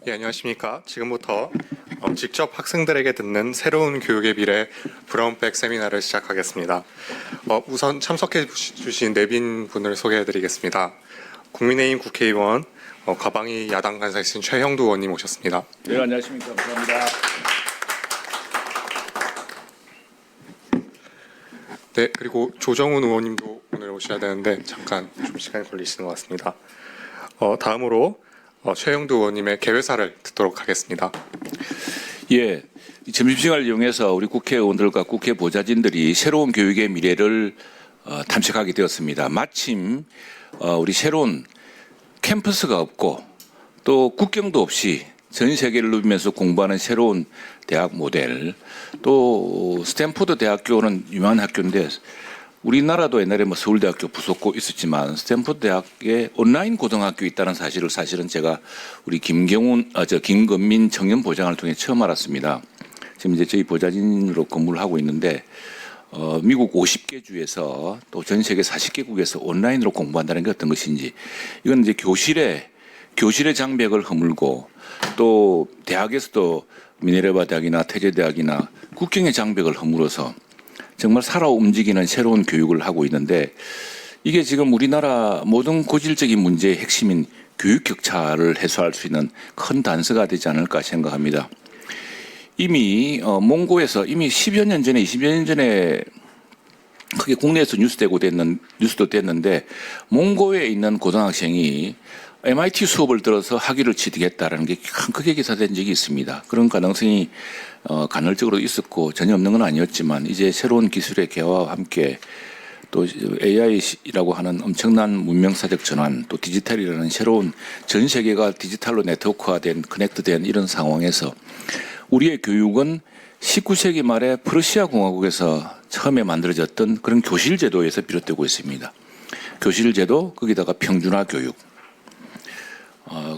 예, 안녕하십니까. 지금부터 직접 학생들에게 듣는 새로운 교육의 미래 브라운백 세미나를 시작하겠습니다. 우선 참석해 주신 내빈 분을 소개해 드리겠습니다. 국민의힘 국회의원 가방이 야당 간사이신 최형두 의원님 오셨습니다. 네, 안녕하십니까. 감사합니다. 네, 그리고 조정훈 의원님도 오늘 오셔야 되는데 잠깐 좀 시간이 걸리시는 것 같습니다. 다음으로 최형두 의원님의 개회사를 듣도록 하겠습니다. 예, 점심시간을 이용해서 우리 국회의원들과 국회 보좌진들이 새로운 교육의 미래를 탐색하게 되었습니다. 마침 우리 새로운 캠퍼스가 없고 또 국경도 없이 전 세계를 누비면서 공부하는 새로운 대학 모델, 또 스탠포드 대학교는 유명한 학교인데 우리나라도 옛날에 서울대학교 부속고 있었지만 스탠포드 대학에 온라인 고등학교 있다는 사실을 사실은 제가 우리 김건민 청년보장을 통해 처음 알았습니다. 지금 이제 저희 보좌진으로 근무를 하고 있는데 미국 50개 주에서 또 전 세계 40개국에서 온라인으로 공부한다는 게 어떤 것인지, 이건 이제 교실의 장벽을 허물고 또 대학에서도 미네르바 대학이나 태제대학이나 국경의 장벽을 허물어서 정말 살아 움직이는 새로운 교육을 하고 있는데, 이게 지금 우리나라 모든 고질적인 문제의 핵심인 교육 격차를 해소할 수 있는 큰 단서가 되지 않을까 생각합니다. 이미 몽고에서 이미 10여 년 전에 20여 년 전에 크게 국내에서 뉴스도 됐는데 몽고에 있는 고등학생이 MIT 수업을 들어서 학위를 취득했다라는 게 크게 기사된 적이 있습니다. 그런 가능성이 간헐적으로 있었고 전혀 없는 건 아니었지만, 이제 새로운 기술의 개화와 함께 또 AI라고 하는 엄청난 문명사적 전환, 또 디지털이라는 새로운 전 세계가 디지털로 네트워크화된 커넥트된 이런 상황에서 우리의 교육은 19세기 말에 프러시아 공화국에서 처음에 만들어졌던 그런 교실 제도에서 비롯되고 있습니다. 교실 제도, 거기다가 평준화 교육.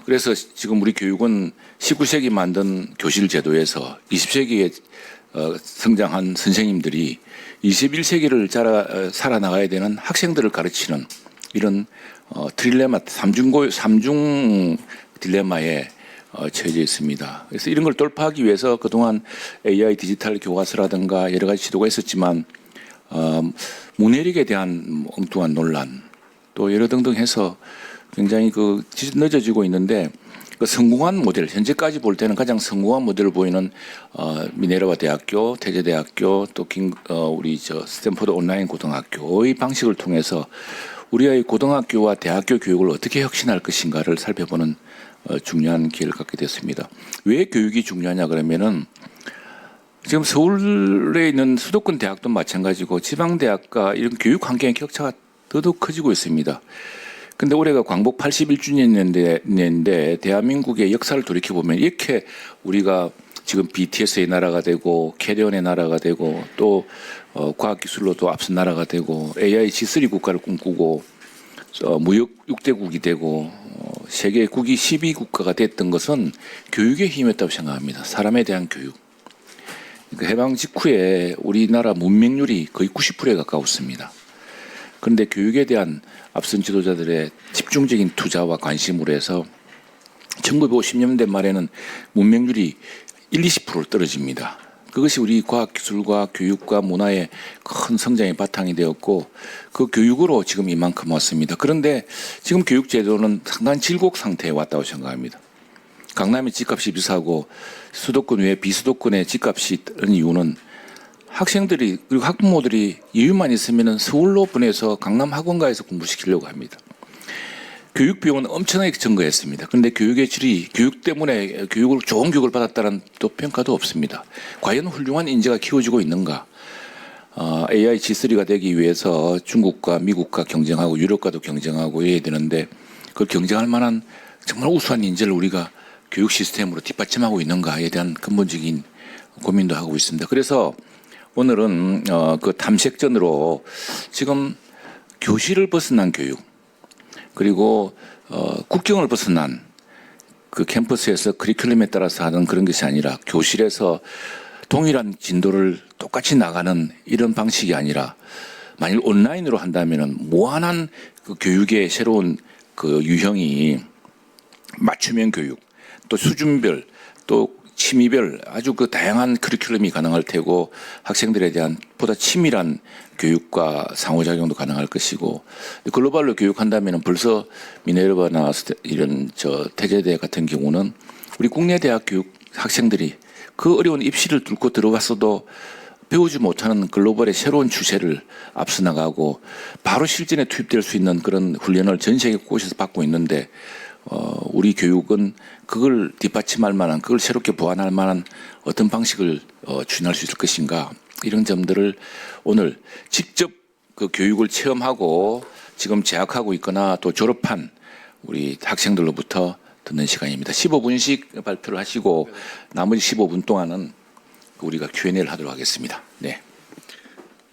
그래서 지금 우리 교육은 19세기 만든 교실 제도에서 20세기에 성장한 선생님들이 21세기를 살아나가야 되는 학생들을 가르치는 이런 딜레마, 삼중 딜레마에 처해져 있습니다. 그래서 이런 걸 돌파하기 위해서 그동안 AI 디지털 교과서라든가 여러 가지 시도가 있었지만 문해력에 대한 엉뚱한 논란, 또 여러 등등 해서 굉장히 늦어지고 있는데, 그 성공한 모델, 현재까지 볼 때는 가장 성공한 모델을 보이는 미네르바 대학교, 태제대학교, 또 우리 스탠포드 온라인 고등학교의 방식을 통해서 우리의 고등학교와 대학교 교육을 어떻게 혁신할 것인가를 살펴보는 중요한 기회를 갖게 됐습니다. 왜 교육이 중요하냐 그러면은, 지금 서울에 있는 수도권 대학도 마찬가지고 지방 대학과 이런 교육 환경의 격차가 더더욱 커지고 있습니다. 근데 올해가 광복 81주년인데 대한민국의 역사를 돌이켜보면 이렇게 우리가 지금 BTS의 나라가 되고 캐리온의 나라가 되고 또 과학기술로도 앞선 나라가 되고 AI G3 국가를 꿈꾸고 무역 6대국이 되고 세계 국위 12국가가 됐던 것은 교육의 힘이었다고 생각합니다. 사람에 대한 교육. 그러니까 해방 직후에 우리나라 문맹률이 거의 90%에 가까웠습니다. 그런데 교육에 대한 앞선 지도자들의 집중적인 투자와 관심으로 해서 1950년대 말에는 문맹률이 20%로 떨어집니다. 그것이 우리 과학기술과 교육과 문화의 큰 성장의 바탕이 되었고, 그 교육으로 지금 이만큼 왔습니다. 그런데 지금 교육제도는 상당한 질곡 상태에 왔다고 생각합니다. 강남의 집값이 비싸고 수도권 외에 비수도권의 집값이 뜨는 이유는 학생들이 그리고 학부모들이 여유만 있으면 서울로 보내서 강남 학원가에서 공부시키려고 합니다. 교육 비용은 엄청나게 증가했습니다. 그런데 교육의 질이 교육 때문에 좋은 교육을 받았다는 또 평가도 없습니다. 과연 훌륭한 인재가 키워지고 있는가? AI G3가 되기 위해서 중국과 미국과 경쟁하고 유럽과도 경쟁하고 해야 되는데, 그걸 경쟁할 만한 정말 우수한 인재를 우리가 교육 시스템으로 뒷받침하고 있는가에 대한 근본적인 고민도 하고 있습니다. 그래서 오늘은 그 탐색전으로 지금 교실을 벗어난 교육, 그리고 국경을 벗어난 그 캠퍼스에서 커리큘럼에 따라서 하는 그런 것이 아니라 교실에서 동일한 진도를 똑같이 나가는 이런 방식이 아니라, 만일 온라인으로 한다면은 무한한 그 교육의 새로운 그 유형이 맞춤형 교육, 또 수준별 또 취미별 아주 그 다양한 커리큘럼이 가능할 테고 학생들에 대한 보다 치밀한 교육과 상호작용도 가능할 것이고 글로벌로 교육한다면은 벌써 미네르바나 이런 태제대 같은 경우는 우리 국내 대학 교육 학생들이 그 어려운 입시를 뚫고 들어갔어도 배우지 못하는 글로벌의 새로운 추세를 앞서 나가고 바로 실전에 투입될 수 있는 그런 훈련을 전 세계 곳에서 받고 있는데 우리 교육은 그걸 뒷받침할 만한 그걸 새롭게 보완할 만한 어떤 방식을 추진할 수 있을 것인가 이런 점들을 오늘 직접 그 교육을 체험하고 지금 재학하고 있거나 또 졸업한 우리 학생들로부터 듣는 시간입니다. 15분씩 발표를 하시고 나머지 15분 동안은 우리가 Q&A를 하도록 하겠습니다. 네.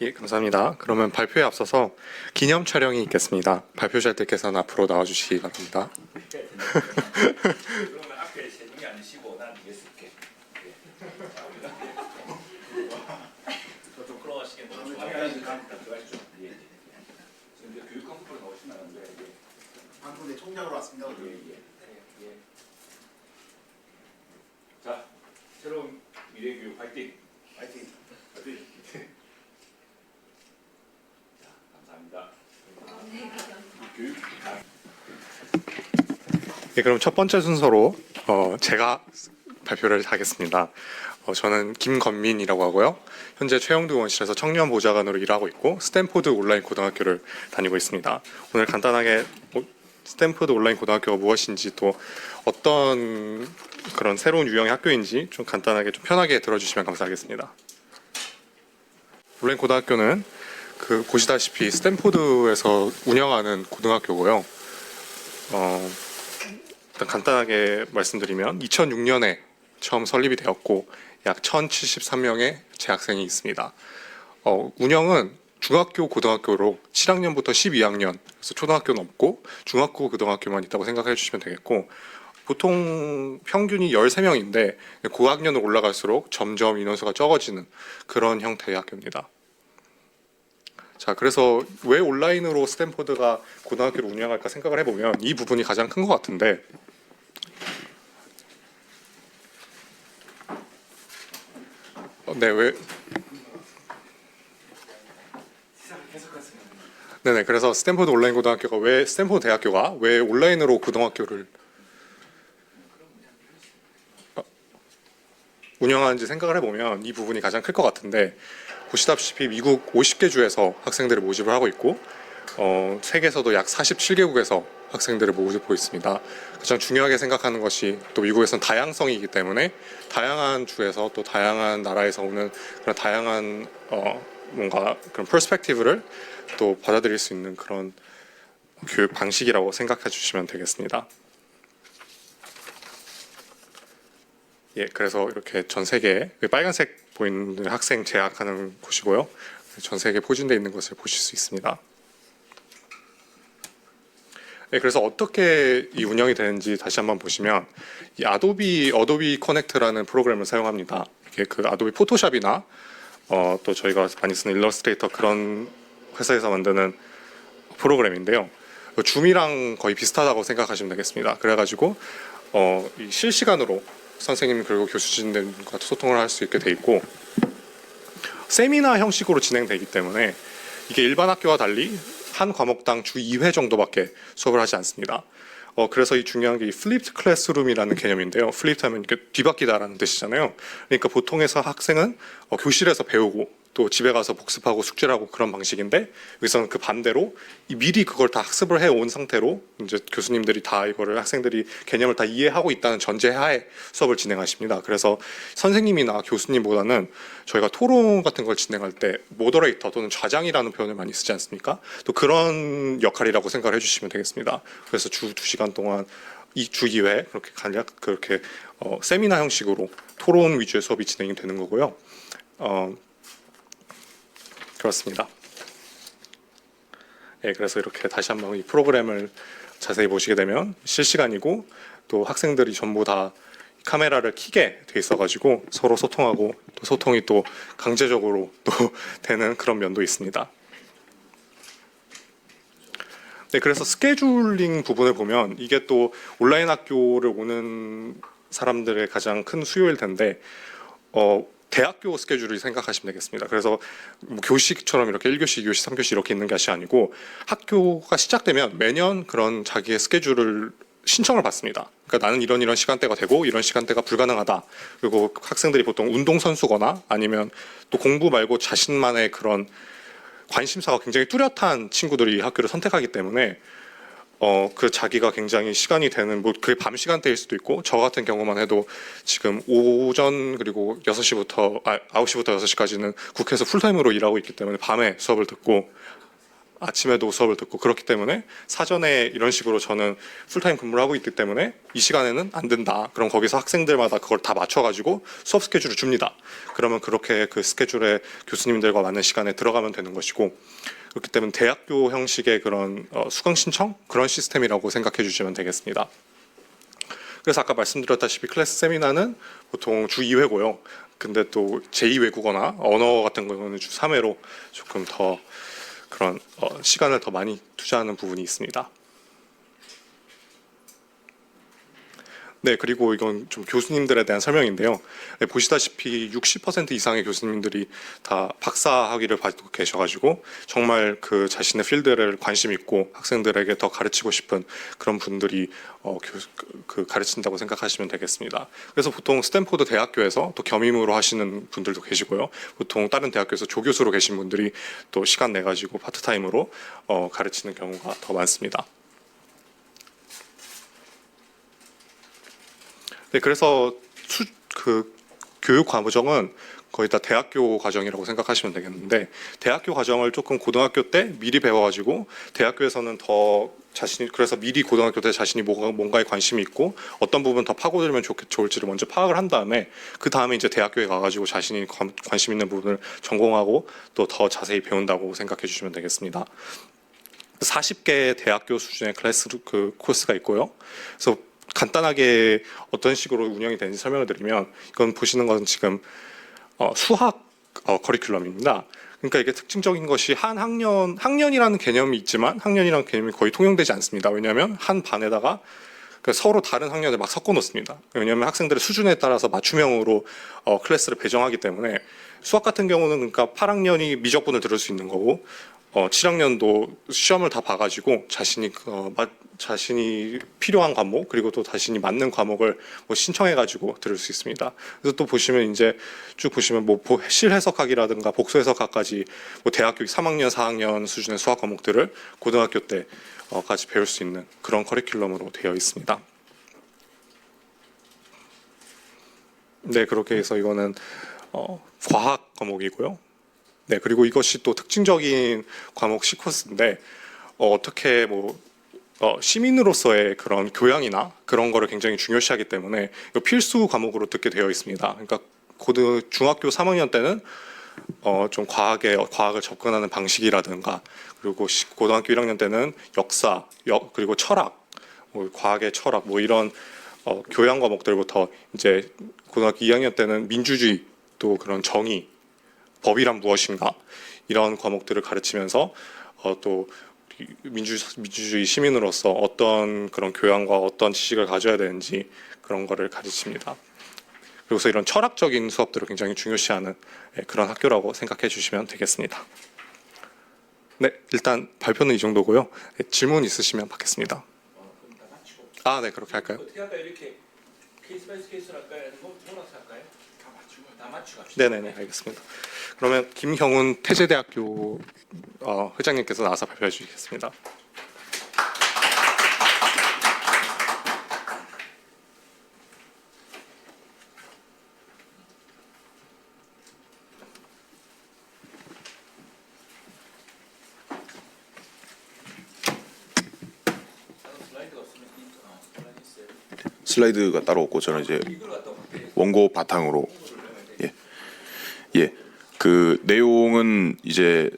예, 감사합니다. 그러면 발표에 앞서서 기념 촬영이 있겠습니다. 발표자들께서는 앞으로 나와주시기 바랍니다. 그러면 앞에 세 명이 앉으시고 난 뒤에 쓸게. 좀 끌어가시겠네요. 들어가시죠. 예. 지금 이제 교육감 후보로 나오시면 안 돼요. 방금 내 총장으로 왔습니다. 예. 자, 새로운 미래 교육 파이팅. 파이팅. 파이팅. 자, 감사합니다. 교육. 예, 그럼 첫 번째 순서로 제가 발표를 하겠습니다. 저는 김건민이라고 하고요. 현재 최영두 의원실에서 청년 보좌관으로 일하고 있고 스탠포드 온라인 고등학교를 다니고 있습니다. 오늘 간단하게 스탠포드 온라인 고등학교가 무엇인지 또 어떤 그런 새로운 유형의 학교인지 좀 간단하게 좀 편하게 들어주시면 감사하겠습니다. 온라인 고등학교는 보시다시피 스탠포드에서 운영하는 고등학교고요. 일단 간단하게 말씀드리면 2006년에 처음 설립이 되었고 약 1,073명의 재학생이 있습니다. 운영은 중학교, 고등학교로 7학년부터 12학년, 그래서 초등학교는 없고 중학교, 고등학교만 있다고 생각해 주시면 되겠고 보통 평균이 13명인데 고학년으로 올라갈수록 점점 인원수가 적어지는 그런 형태의 학교입니다. 자, 그래서 왜 온라인으로 스탠포드가 고등학교를 운영할까 생각을 해보면 이 부분이 가장 큰 것 같은데 네네, 그래서 스탠포드 온라인 고등학교가 스탠포드 대학교가 왜 온라인으로 고등학교를 운영하는지 생각을 해보면 이 부분이 가장 클 것 같은데 보시다시피 미국 50개 주에서 학생들을 모집을 하고 있고 세계에서도 약 47개국에서 학생들을 모집하고 있습니다. 가장 중요하게 생각하는 것이 또 미국에서는 다양성이기 때문에 다양한 주에서 또 다양한 나라에서 오는 그런 다양한 뭔가 그런 퍼스펙티브를 또 받아들일 수 있는 그런 교육 방식이라고 생각해 주시면 되겠습니다. 예, 그래서 이렇게 전 세계 빨간색 보이는 학생 재학하는 곳이고요. 전 세계 포진되어 있는 것을 보실 수 있습니다. 네, 그래서 어떻게 이 운영이 되는지 다시 한번 보시면 이 어도비 커넥트라는 프로그램을 사용합니다. 이게 아도비 포토샵이나 또 저희가 많이 쓰는 일러스트레이터 그런 회사에서 만드는 프로그램인데요. 줌이랑 거의 비슷하다고 생각하시면 되겠습니다. 그래가지고 이 실시간으로 선생님 그리고 교수진들과 소통을 할 수 있게 돼 있고 세미나 형식으로 진행되기 때문에 이게 일반 학교와 달리 한 과목당 주 2회 정도밖에 수업을 하지 않습니다. 그래서 이 중요한 게 이 플립드 클래스룸이라는 개념인데요. 플립드 하면 이렇게 뒤바뀌다라는 뜻이잖아요. 그러니까 보통에서 학생은 교실에서 배우고 또 집에 가서 복습하고 숙제를 하고 그런 방식인데 여기서는 그 반대로 미리 그걸 다 학습을 해온 상태로 이제 교수님들이 다 이거를 학생들이 개념을 다 이해하고 있다는 전제하에 수업을 진행하십니다. 그래서 선생님이나 교수님보다는 저희가 토론 같은 걸 진행할 때 모더레이터 또는 좌장이라는 표현을 많이 쓰지 않습니까? 또 그런 역할이라고 생각을 해주시면 되겠습니다. 그래서 주 2시간 동안 주 2회 그렇게 간략 그렇게 세미나 형식으로 토론 위주의 수업이 진행이 되는 거고요. 그렇습니다. 예, 그래서 이렇게 다시 한번 이 프로그램을 자세히 보시게 되면 실시간이고 또 학생들이 전부 다 카메라를 켜게 돼 있어가지고 서로 소통하고 또 소통이 또 강제적으로 또 되는 그런 면도 있습니다. 네, 그래서 스케줄링 부분을 보면 이게 또 온라인 학교를 오는 사람들의 가장 큰 수요일 텐데 대학교 스케줄을 생각하시면 되겠습니다. 그래서 뭐 교식처럼 이렇게 1교시, 2교시, 3교시 이렇게 있는 것이 아니고 학교가 시작되면 매년 그런 자기의 스케줄을 신청을 받습니다. 그러니까 나는 이런 시간대가 되고 이런 시간대가 불가능하다. 그리고 학생들이 보통 운동선수거나 아니면 또 공부 말고 자신만의 그런 관심사가 굉장히 뚜렷한 친구들이 학교를 선택하기 때문에 그 자기가 굉장히 시간이 되는 뭐 그게 밤 시간대일 수도 있고 저 같은 경우만 해도 지금 오전 그리고 6시부터 9시부터 6시까지는 국회에서 풀타임으로 일하고 있기 때문에 밤에 수업을 듣고 아침에도 수업을 듣고 그렇기 때문에 사전에 이런 식으로 저는 풀타임 근무를 하고 있기 때문에 이 시간에는 안 된다. 그럼 거기서 학생들마다 그걸 다 맞춰가지고 수업 스케줄을 줍니다. 그러면 그렇게 그 스케줄에 교수님들과 맞는 시간에 들어가면 되는 것이고 그렇기 때문에 대학교 형식의 그런 수강 신청 그런 시스템이라고 생각해 주시면 되겠습니다. 그래서 아까 말씀드렸다시피 클래스 세미나는 보통 주 2회고요. 근데 또 제2외국어나 언어 같은 경우는 주 3회로 조금 더 그런 시간을 더 많이 투자하는 부분이 있습니다. 네, 그리고 이건 좀 교수님들에 대한 설명인데요. 네, 보시다시피 60% 이상의 교수님들이 다 박사 학위를 받고 계셔가지고 정말 그 자신의 필드를 관심 있고 학생들에게 더 가르치고 싶은 그런 분들이 가르친다고 생각하시면 되겠습니다. 그래서 보통 스탠포드 대학교에서 또 겸임으로 하시는 분들도 계시고요. 보통 다른 대학교에서 조교수로 계신 분들이 또 시간 내 가지고 파트타임으로 가르치는 경우가 더 많습니다. 네, 그래서 그 교육 과정은 거의 다 대학교 과정이라고 생각하시면 되겠는데 대학교 과정을 조금 고등학교 때 미리 배워가지고 대학교에서는 더 그래서 미리 고등학교 때 자신이 뭔가에 관심이 있고 어떤 부분 더 파고들면 좋을지를 먼저 파악을 한 다음에 그 다음에 이제 대학교에 가가지고 자신이 관심 있는 부분을 전공하고 또 더 자세히 배운다고 생각해 주시면 되겠습니다. 40개 대학교 수준의 코스가 있고요. 그래서 간단하게 어떤 식으로 운영이 되는지 설명을 드리면 이건 보시는 것은 지금 수학 커리큘럼입니다. 그러니까 이게 특징적인 것이 한 학년이라는 개념이 있지만 학년이라는 개념이 거의 통용되지 않습니다. 왜냐하면 한 반에다가 서로 다른 학년을 막 섞어 놓습니다. 왜냐하면 학생들의 수준에 따라서 맞춤형으로 클래스를 배정하기 때문에 수학 같은 경우는 그러니까 8학년이 미적분을 들을 수 있는 거고 7학년도 시험을 다 봐가지고 자신이 필요한 과목 그리고 또 자신이 맞는 과목을 뭐 신청해가지고 들을 수 있습니다. 그래서 또 보시면 이제 쭉 보시면 뭐 실해석학이라든가 복수해석학까지 뭐 대학교 3학년, 4학년 수준의 수학 과목들을 고등학교 때까지 배울 수 있는 그런 커리큘럼으로 되어 있습니다. 네, 그렇게 해서 이거는 과학 과목이고요. 네, 그리고 이것이 또 특징적인 과목 C코스인데 어떻게 뭐 시민으로서의 그런 교양이나 그런 거를 굉장히 중요시하기 때문에 이거 필수 과목으로 듣게 되어 있습니다. 그러니까 중학교 3학년 때는 좀 과학을 접근하는 방식이라든가 그리고 고등학교 1학년 때는 역사, 그리고 철학, 뭐 과학의 철학 뭐 이런 교양 과목들부터 이제 고등학교 2학년 때는 민주주의 또 그런 정의 법이란 무엇인가 이런 과목들을 가르치면서 또 민주주의 시민으로서 어떤 그런 교양과 어떤 지식을 가져야 되는지 그런 거를 가르칩니다. 그래서 이런 철학적인 수업들을 굉장히 중요시하는 그런 학교라고 생각해 주시면 되겠습니다. 네, 일단 발표는 이 정도고요. 질문 있으시면 받겠습니다. 아, 네, 그렇게 할까요? 어떻게 할까요? 이렇게 케이스 바이 케이스로 할까요? 아니면 몰아서 할까요? 다 맞추고 합시다. 네네네, 알겠습니다. 그러면 김형훈 태제대학교 회장님께서 나와서 발표해 주시겠습니다. 슬라이드가 따로 없고 저는 이제 원고 바탕으로 그 내용은 이제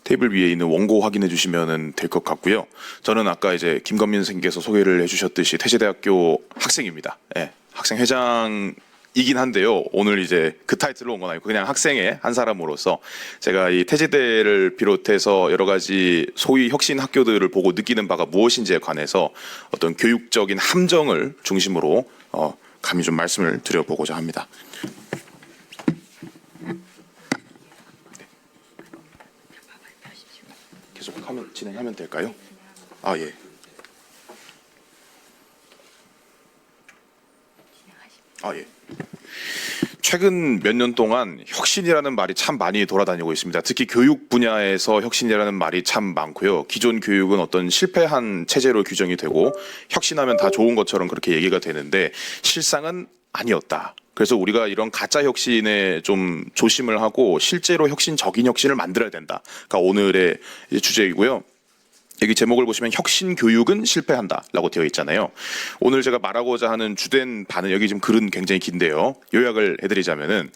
테이블 위에 있는 원고 확인해 주시면 될 것 같고요. 저는 아까 이제 김건민 선생님께서 소개를 해주셨듯이 태제대학교 학생입니다. 학생 회장이긴 한데요. 오늘 이제 그 타이틀로 온 건 아니고 그냥 학생의 한 사람으로서 제가 이 태제대를 비롯해서 여러 가지 소위 혁신 학교들을 보고 느끼는 바가 무엇인지에 관해서 어떤 교육적인 함정을 중심으로 감히 좀 말씀을 드려보고자 합니다. 계속 진행하면 될까요? 아 예. 아 예. 최근 몇 년 동안 혁신이라는 말이 참 많이 돌아다니고 있습니다. 특히 교육 분야에서 혁신이라는 말이 참 많고요. 기존 교육은 어떤 실패한 체제로 규정이 되고 혁신하면 다 좋은 것처럼 그렇게 얘기가 되는데 실상은 아니었다. 그래서 우리가 이런 가짜 혁신에 좀 조심을 하고 실제로 혁신적인 혁신을 만들어야 된다. 그러니까 오늘의 주제이고요. 여기 제목을 보시면 혁신 교육은 실패한다라고 되어 있잖아요. 오늘 제가 말하고자 하는 주된 바는 여기 지금 글은 굉장히 긴데요. 요약을 해드리자면은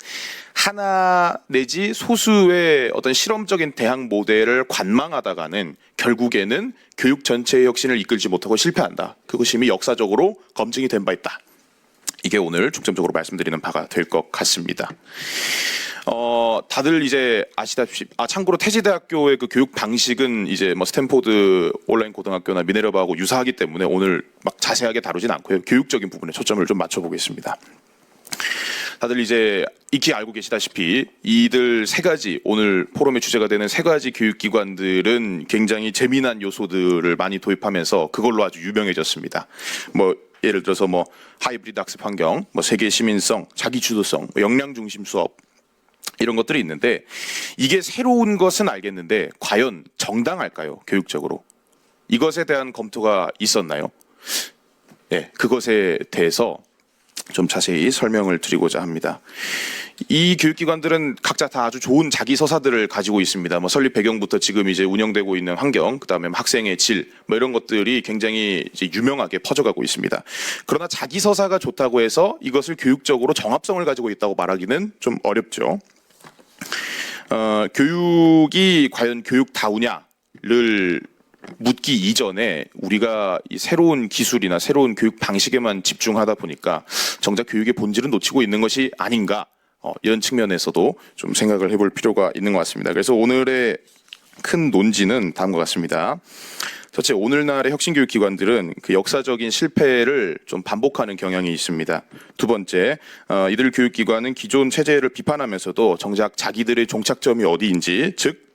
하나 내지 소수의 어떤 실험적인 대학 모델을 관망하다가는 결국에는 교육 전체의 혁신을 이끌지 못하고 실패한다. 그것이 이미 역사적으로 검증이 된 바 있다. 이게 오늘 중점적으로 말씀드리는 바가 될 것 같습니다. 다들 이제 아시다시피, 참고로 태지대학교의 그 교육 방식은 이제 뭐 스탠포드 온라인 고등학교나 미네르바하고 유사하기 때문에 오늘 막 자세하게 다루진 않고요. 교육적인 부분에 초점을 좀 맞춰보겠습니다. 다들 이제 익히 알고 계시다시피 이들 세 가지, 오늘 포럼의 주제가 되는 세 가지 교육기관들은 굉장히 재미난 요소들을 많이 도입하면서 그걸로 아주 유명해졌습니다. 뭐 예를 들어서 뭐 하이브리드 학습 환경, 뭐 세계 시민성, 자기 주도성, 역량 중심 수업 이런 것들이 있는데 이게 새로운 것은 알겠는데 과연 정당할까요? 교육적으로. 이것에 대한 검토가 있었나요? 네, 그것에 대해서 좀 자세히 설명을 드리고자 합니다. 이 교육기관들은 각자 다 아주 좋은 자기 서사들을 가지고 있습니다. 뭐 설립 배경부터 지금 이제 운영되고 있는 환경, 그다음에 학생의 질, 뭐 이런 것들이 굉장히 이제 유명하게 퍼져가고 있습니다. 그러나 자기 서사가 좋다고 해서 이것을 교육적으로 정합성을 가지고 있다고 말하기는 좀 어렵죠. 교육이 과연 교육다우냐를 묻기 이전에 우리가 이 새로운 기술이나 새로운 교육 방식에만 집중하다 보니까 정작 교육의 본질은 놓치고 있는 것이 아닌가, 이런 측면에서도 좀 생각을 해볼 필요가 있는 것 같습니다. 그래서 오늘의 큰 논지는 다음과 같습니다. 첫째, 오늘날의 혁신교육기관들은 그 역사적인 실패를 좀 반복하는 경향이 있습니다. 두 번째, 이들 교육기관은 기존 체제를 비판하면서도 정작 자기들의 종착점이 어디인지, 즉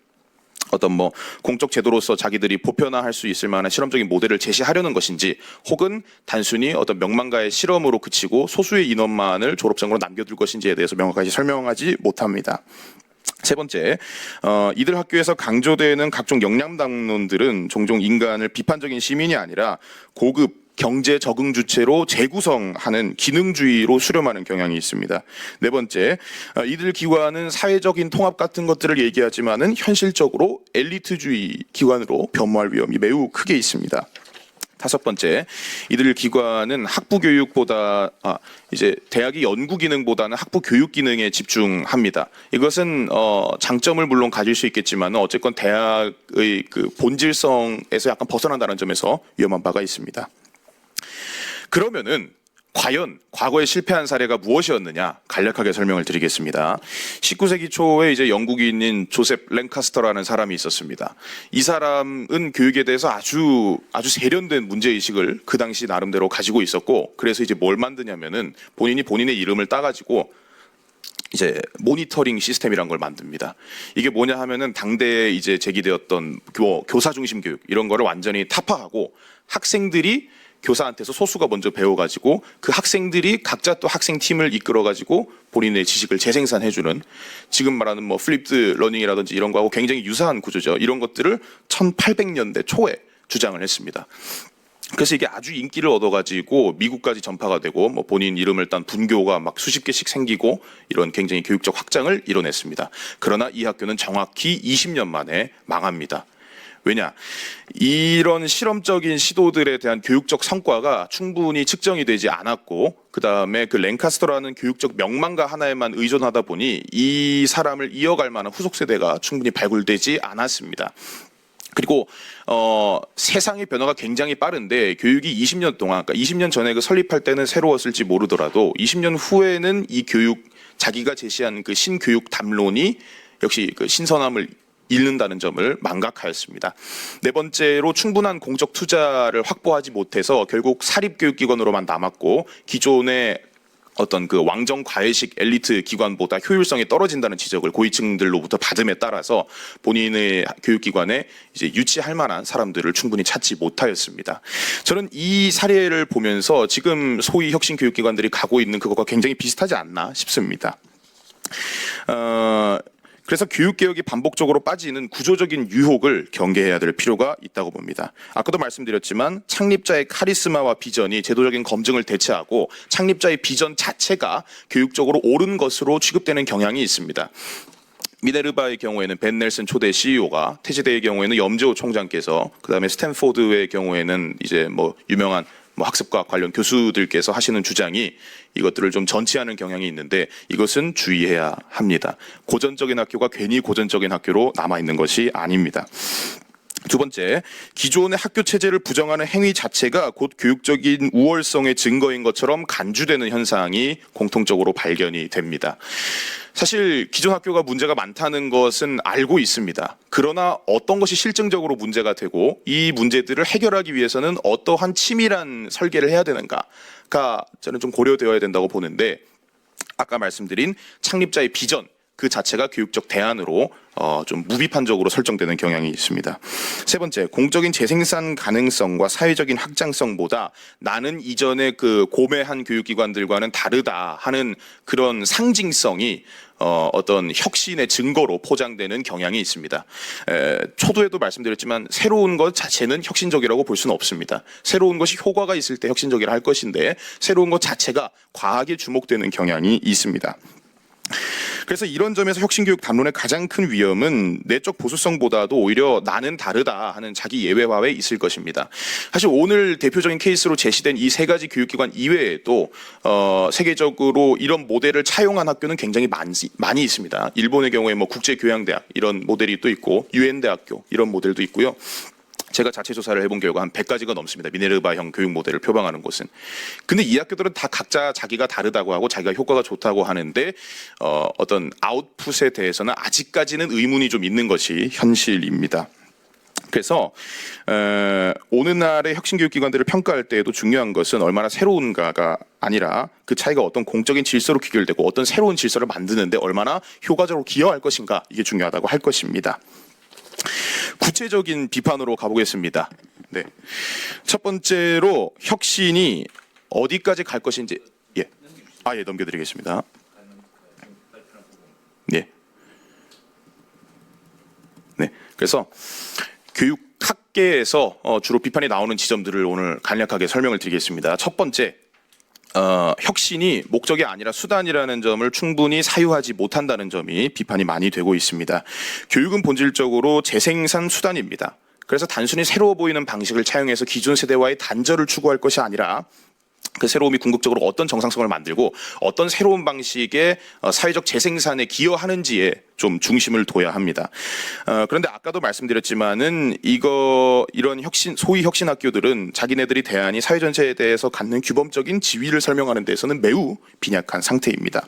어떤 뭐 공적 제도로서 자기들이 보편화할 수 있을 만한 실험적인 모델을 제시하려는 것인지, 혹은 단순히 어떤 명망가의 실험으로 그치고 소수의 인원만을 졸업생으로 남겨둘 것인지에 대해서 명확하게 설명하지 못합니다. 세 번째, 이들 학교에서 강조되는 각종 역량담론들은 종종 인간을 비판적인 시민이 아니라 고급 경제 적응 주체로 재구성하는 기능주의로 수렴하는 경향이 있습니다. 네 번째, 이들 기관은 사회적인 통합 같은 것들을 얘기하지만은 현실적으로 엘리트주의 기관으로 변모할 위험이 매우 크게 있습니다. 다섯 번째, 이들 기관은 학부 교육보다 이제 대학의 연구 기능보다는 학부 교육 기능에 집중합니다. 이것은 장점을 물론 가질 수 있겠지만 어쨌건 대학의 그 본질성에서 약간 벗어난다는 점에서 위험한 바가 있습니다. 그러면은 과연 과거에 실패한 사례가 무엇이었느냐 간략하게 설명을 드리겠습니다. 19세기 초에 이제 영국인인 조셉 랭카스터라는 사람이 있었습니다. 이 사람은 교육에 대해서 아주 세련된 문제의식을 그 당시 나름대로 가지고 있었고, 그래서 이제 뭘 만드냐면은 본인이 본인의 이름을 따가지고 이제 모니터링 시스템이란 걸 만듭니다. 이게 뭐냐 하면은 당대에 이제 제기되었던 교사 중심 교육 이런 거를 완전히 타파하고 학생들이 교사한테서 소수가 먼저 배워가지고 그 학생들이 각자 또 학생팀을 이끌어가지고 본인의 지식을 재생산해주는, 지금 말하는 뭐 플립드 러닝이라든지 이런 거하고 굉장히 유사한 구조죠. 이런 것들을 1800년대 초에 주장을 했습니다. 그래서 이게 아주 인기를 얻어가지고 미국까지 전파가 되고 뭐 본인 이름을 딴 분교가 막 수십 개씩 생기고 이런 굉장히 교육적 확장을 이뤄냈습니다. 그러나 이 학교는 정확히 20년 만에 망합니다. 왜냐? 이런 실험적인 시도들에 대한 교육적 성과가 충분히 측정이 되지 않았고, 그 다음에 그 랭카스터라는 교육적 명망가 하나에만 의존하다 보니 이 사람을 이어갈 만한 후속 세대가 충분히 발굴되지 않았습니다. 그리고 세상의 변화가 굉장히 빠른데 교육이 20년 동안, 그러니까 20년 전에 그 설립할 때는 새로웠을지 모르더라도 20년 후에는 이 교육, 자기가 제시한 그 신교육 담론이 역시 그 신선함을 잃는다는 점을 망각하였습니다. 네 번째로 충분한 공적 투자를 확보하지 못해서 결국 사립교육기관으로만 남았고 기존의 어떤 그 왕정 과외식 엘리트 기관보다 효율성이 떨어진다는 지적을 고위층들로부터 받음에 따라서 본인의 교육기관에 이제 유치할 만한 사람들을 충분히 찾지 못하였습니다. 저는 이 사례를 보면서 지금 소위 혁신 교육기관들이 가고 있는 그것과 굉장히 비슷하지 않나 싶습니다. 그래서 교육개혁이 반복적으로 빠지는 구조적인 유혹을 경계해야 될 필요가 있다고 봅니다. 아까도 말씀드렸지만 창립자의 카리스마와 비전이 제도적인 검증을 대체하고 창립자의 비전 자체가 교육적으로 옳은 것으로 취급되는 경향이 있습니다. 미네르바의 경우에는 벤 넬슨 초대 CEO가, 태지대의 경우에는 염재호 총장께서, 그다음에 스탠포드의 경우에는 이제 뭐 유명한 학습과 관련 교수들께서 하시는 주장이 이것들을 좀 전치하는 경향이 있는데 이것은 주의해야 합니다. 고전적인 학교가 괜히 고전적인 학교로 남아있는 것이 아닙니다. 두 번째, 기존의 학교 체제를 부정하는 행위 자체가 곧 교육적인 우월성의 증거인 것처럼 간주되는 현상이 공통적으로 발견이 됩니다. 사실 기존 학교가 문제가 많다는 것은 알고 있습니다. 그러나 어떤 것이 실증적으로 문제가 되고 이 문제들을 해결하기 위해서는 어떠한 치밀한 설계를 해야 되는가가 저는 좀 고려되어야 된다고 보는데, 아까 말씀드린 창립자의 비전 그 자체가 교육적 대안으로 좀 무비판적으로 설정되는 경향이 있습니다. 세 번째, 공적인 재생산 가능성과 사회적인 확장성보다 나는 이전에 그 고매한 교육기관들과는 다르다 하는 그런 상징성이 어떤 혁신의 증거로 포장되는 경향이 있습니다. 초두에도 말씀드렸지만 새로운 것 자체는 혁신적이라고 볼 수는 없습니다. 새로운 것이 효과가 있을 때 혁신적이라 할 것인데 새로운 것 자체가 과하게 주목되는 경향이 있습니다. 그래서 이런 점에서 혁신교육 담론의 가장 큰 위험은 내적 보수성보다도 오히려 나는 다르다 하는 자기 예외화에 있을 것입니다. 사실 오늘 대표적인 케이스로 제시된 이 세 가지 교육기관 이외에도 세계적으로 이런 모델을 차용한 학교는 굉장히 많이 있습니다. 일본의 경우에 뭐 국제교양대학 이런 모델이 또 있고 유엔대학교 이런 모델도 있고요. 제가 자체 조사를 해본 결과 한 100가지가 넘습니다. 미네르바형 교육 모델을 표방하는 곳은. 근데 이 학교들은 다 각자 자기가 다르다고 하고 자기가 효과가 좋다고 하는데 어떤 아웃풋에 대해서는 아직까지는 의문이 좀 있는 것이 현실입니다. 그래서 오늘날의 혁신교육기관들을 평가할 때에도 중요한 것은 얼마나 새로운가가 아니라 그 차이가 어떤 공적인 질서로 귀결되고 어떤 새로운 질서를 만드는데 얼마나 효과적으로 기여할 것인가, 이게 중요하다고 할 것입니다. 구체적인 비판으로 가보겠습니다. 네. 첫 번째로 혁신이 어디까지 갈 것인지, 예, 넘겨드리겠습니다. 네. 네. 그래서 교육학계에서 주로 비판이 나오는 지점들을 오늘 간략하게 설명을 드리겠습니다. 첫 번째, 혁신이 목적이 아니라 수단이라는 점을 충분히 사유하지 못한다는 점이 비판이 많이 되고 있습니다. 교육은 본질적으로 재생산 수단입니다. 그래서 단순히 새로워 보이는 방식을 차용해서 기존 세대와의 단절을 추구할 것이 아니라 그 새로움이 궁극적으로 어떤 정상성을 만들고 어떤 새로운 방식의 사회적 재생산에 기여하는지에 좀 중심을 둬야 합니다. 그런데 아까도 말씀드렸지만은 이런 소위 혁신 학교들은 자기네들이 대안이 사회 전체에 대해서 갖는 규범적인 지위를 설명하는 데서는 매우 빈약한 상태입니다.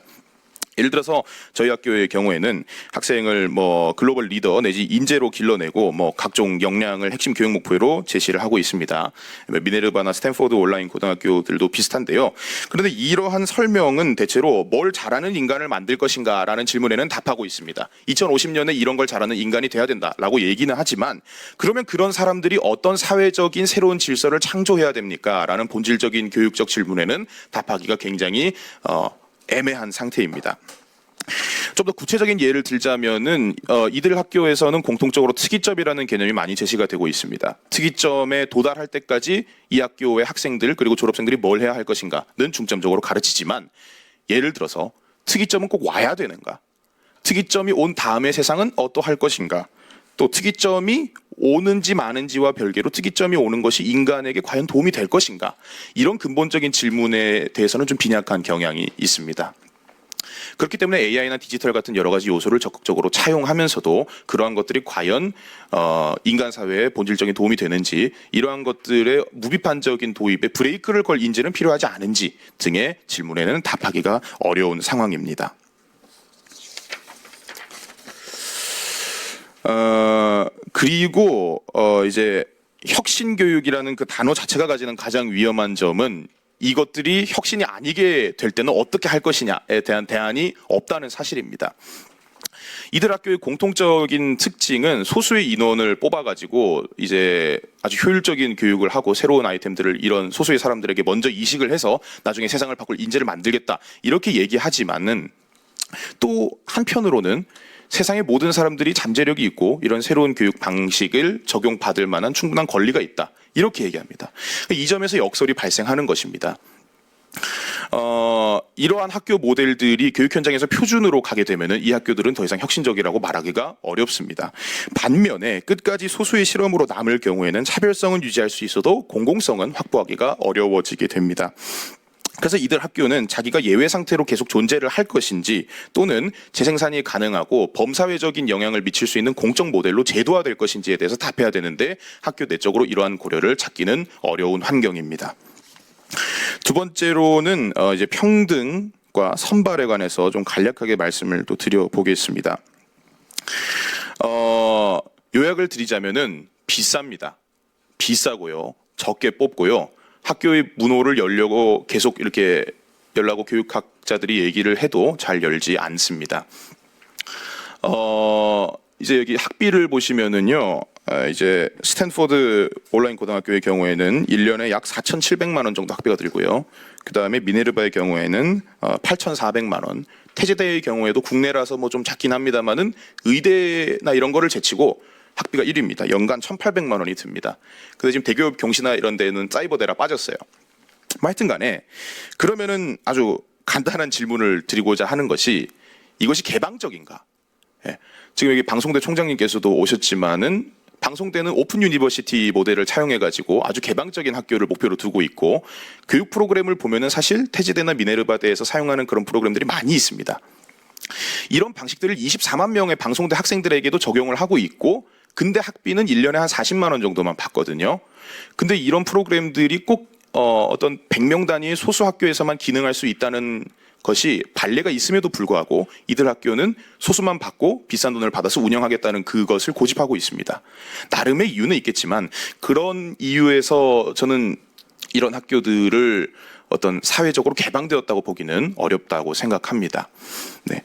예를 들어서 저희 학교의 경우에는 학생을 뭐 글로벌 리더 내지 인재로 길러내고 뭐 각종 역량을 핵심 교육 목표로 제시를 하고 있습니다. 미네르바나 스탠포드 온라인 고등학교들도 비슷한데요. 그런데 이러한 설명은 대체로 뭘 잘하는 인간을 만들 것인가라는 질문에는 답하고 있습니다. 2050년에 이런 걸 잘하는 인간이 돼야 된다라고 얘기는 하지만 그러면 그런 사람들이 어떤 사회적인 새로운 질서를 창조해야 됩니까? 라는 본질적인 교육적 질문에는 답하기가 굉장히 애매한 상태입니다. 좀 더 구체적인 예를 들자면은 이들 학교에서는 공통적으로 특이점이라는 개념이 많이 제시가 되고 있습니다. 특이점에 도달할 때까지 이 학교의 학생들 그리고 졸업생들이 뭘 해야 할 것인가는 중점적으로 가르치지만, 예를 들어서 특이점은 꼭 와야 되는가? 특이점이 온 다음에 세상은 어떠할 것인가? 또 특이점이 오는지 마는지와 별개로 특이점이 오는 것이 인간에게 과연 도움이 될 것인가? 이런 근본적인 질문에 대해서는 좀 빈약한 경향이 있습니다. 그렇기 때문에 AI나 디지털 같은 여러 가지 요소를 적극적으로 차용하면서도 그러한 것들이 과연 인간 사회에 본질적인 도움이 되는지, 이러한 것들의 무비판적인 도입에 브레이크를 걸 인재는 필요하지 않은지 등의 질문에는 답하기가 어려운 상황입니다. 그리고 이제 혁신교육이라는 그 단어 자체가 가지는 가장 위험한 점은 이것들이 혁신이 아니게 될 때는 어떻게 할 것이냐에 대한 대안이 없다는 사실입니다. 이들 학교의 공통적인 특징은 소수의 인원을 뽑아가지고 이제 아주 효율적인 교육을 하고 새로운 아이템들을 이런 소수의 사람들에게 먼저 이식을 해서 나중에 세상을 바꿀 인재를 만들겠다 이렇게 얘기하지만은 또 한편으로는 세상의 모든 사람들이 잠재력이 있고 이런 새로운 교육 방식을 적용받을 만한 충분한 권리가 있다 이렇게 얘기합니다. 이 점에서 역설이 발생하는 것입니다. 이러한 학교 모델들이 교육 현장에서 표준으로 가게 되면은 이 학교들은 더 이상 혁신적이라고 말하기가 어렵습니다. 반면에 끝까지 소수의 실험으로 남을 경우에는 차별성은 유지할 수 있어도 공공성은 확보하기가 어려워지게 됩니다. 그래서 이들 학교는 자기가 예외 상태로 계속 존재를 할 것인지 또는 재생산이 가능하고 범사회적인 영향을 미칠 수 있는 공적 모델로 제도화될 것인지에 대해서 답해야 되는데 학교 내적으로 이러한 고려를 찾기는 어려운 환경입니다. 두 번째로는 이제 평등과 선발에 관해서 좀 간략하게 말씀을 또 드려보겠습니다. 요약을 드리자면은 비쌉니다. 비싸고요. 적게 뽑고요. 학교의 문호를 열려고 계속 이렇게 열라고 교육학자들이 얘기를 해도 잘 열지 않습니다. 이제 여기 학비를 보시면은요. 이제 스탠포드 온라인 고등학교의 경우에는 1년에 약 4,700만 원 정도 학비가 들고요. 그다음에 미네르바의 경우에는 8,400만 원. 태제대의 경우에도 국내라서 뭐 좀 작긴 합니다만은 의대나 이런 거를 제치고 학비가 1위입니다. 연간 1,800만 원이 듭니다. 근데 지금 대기업 경시나 이런 데는 사이버대라 빠졌어요. 하여튼 간에 그러면은 아주 간단한 질문을 드리고자 하는 것이 이것이 개방적인가? 예. 지금 여기 방송대 총장님께서도 오셨지만은 방송대는 오픈 유니버시티 모델을 차용해가지고 아주 개방적인 학교를 목표로 두고 있고 교육 프로그램을 보면은 사실 태지대나 미네르바대에서 사용하는 그런 프로그램들이 많이 있습니다. 이런 방식들을 24만 명의 방송대 학생들에게도 적용을 하고 있고 근데 학비는 1년에 한 40만 원 정도만 받거든요. 근데 이런 프로그램들이 꼭 어떤 100명 단위의 소수 학교에서만 기능할 수 있다는 것이 판례가 있음에도 불구하고 이들 학교는 소수만 받고 비싼 돈을 받아서 운영하겠다는 그것을 고집하고 있습니다. 나름의 이유는 있겠지만 그런 이유에서 저는 이런 학교들을 어떤 사회적으로 개방되었다고 보기는 어렵다고 생각합니다. 네.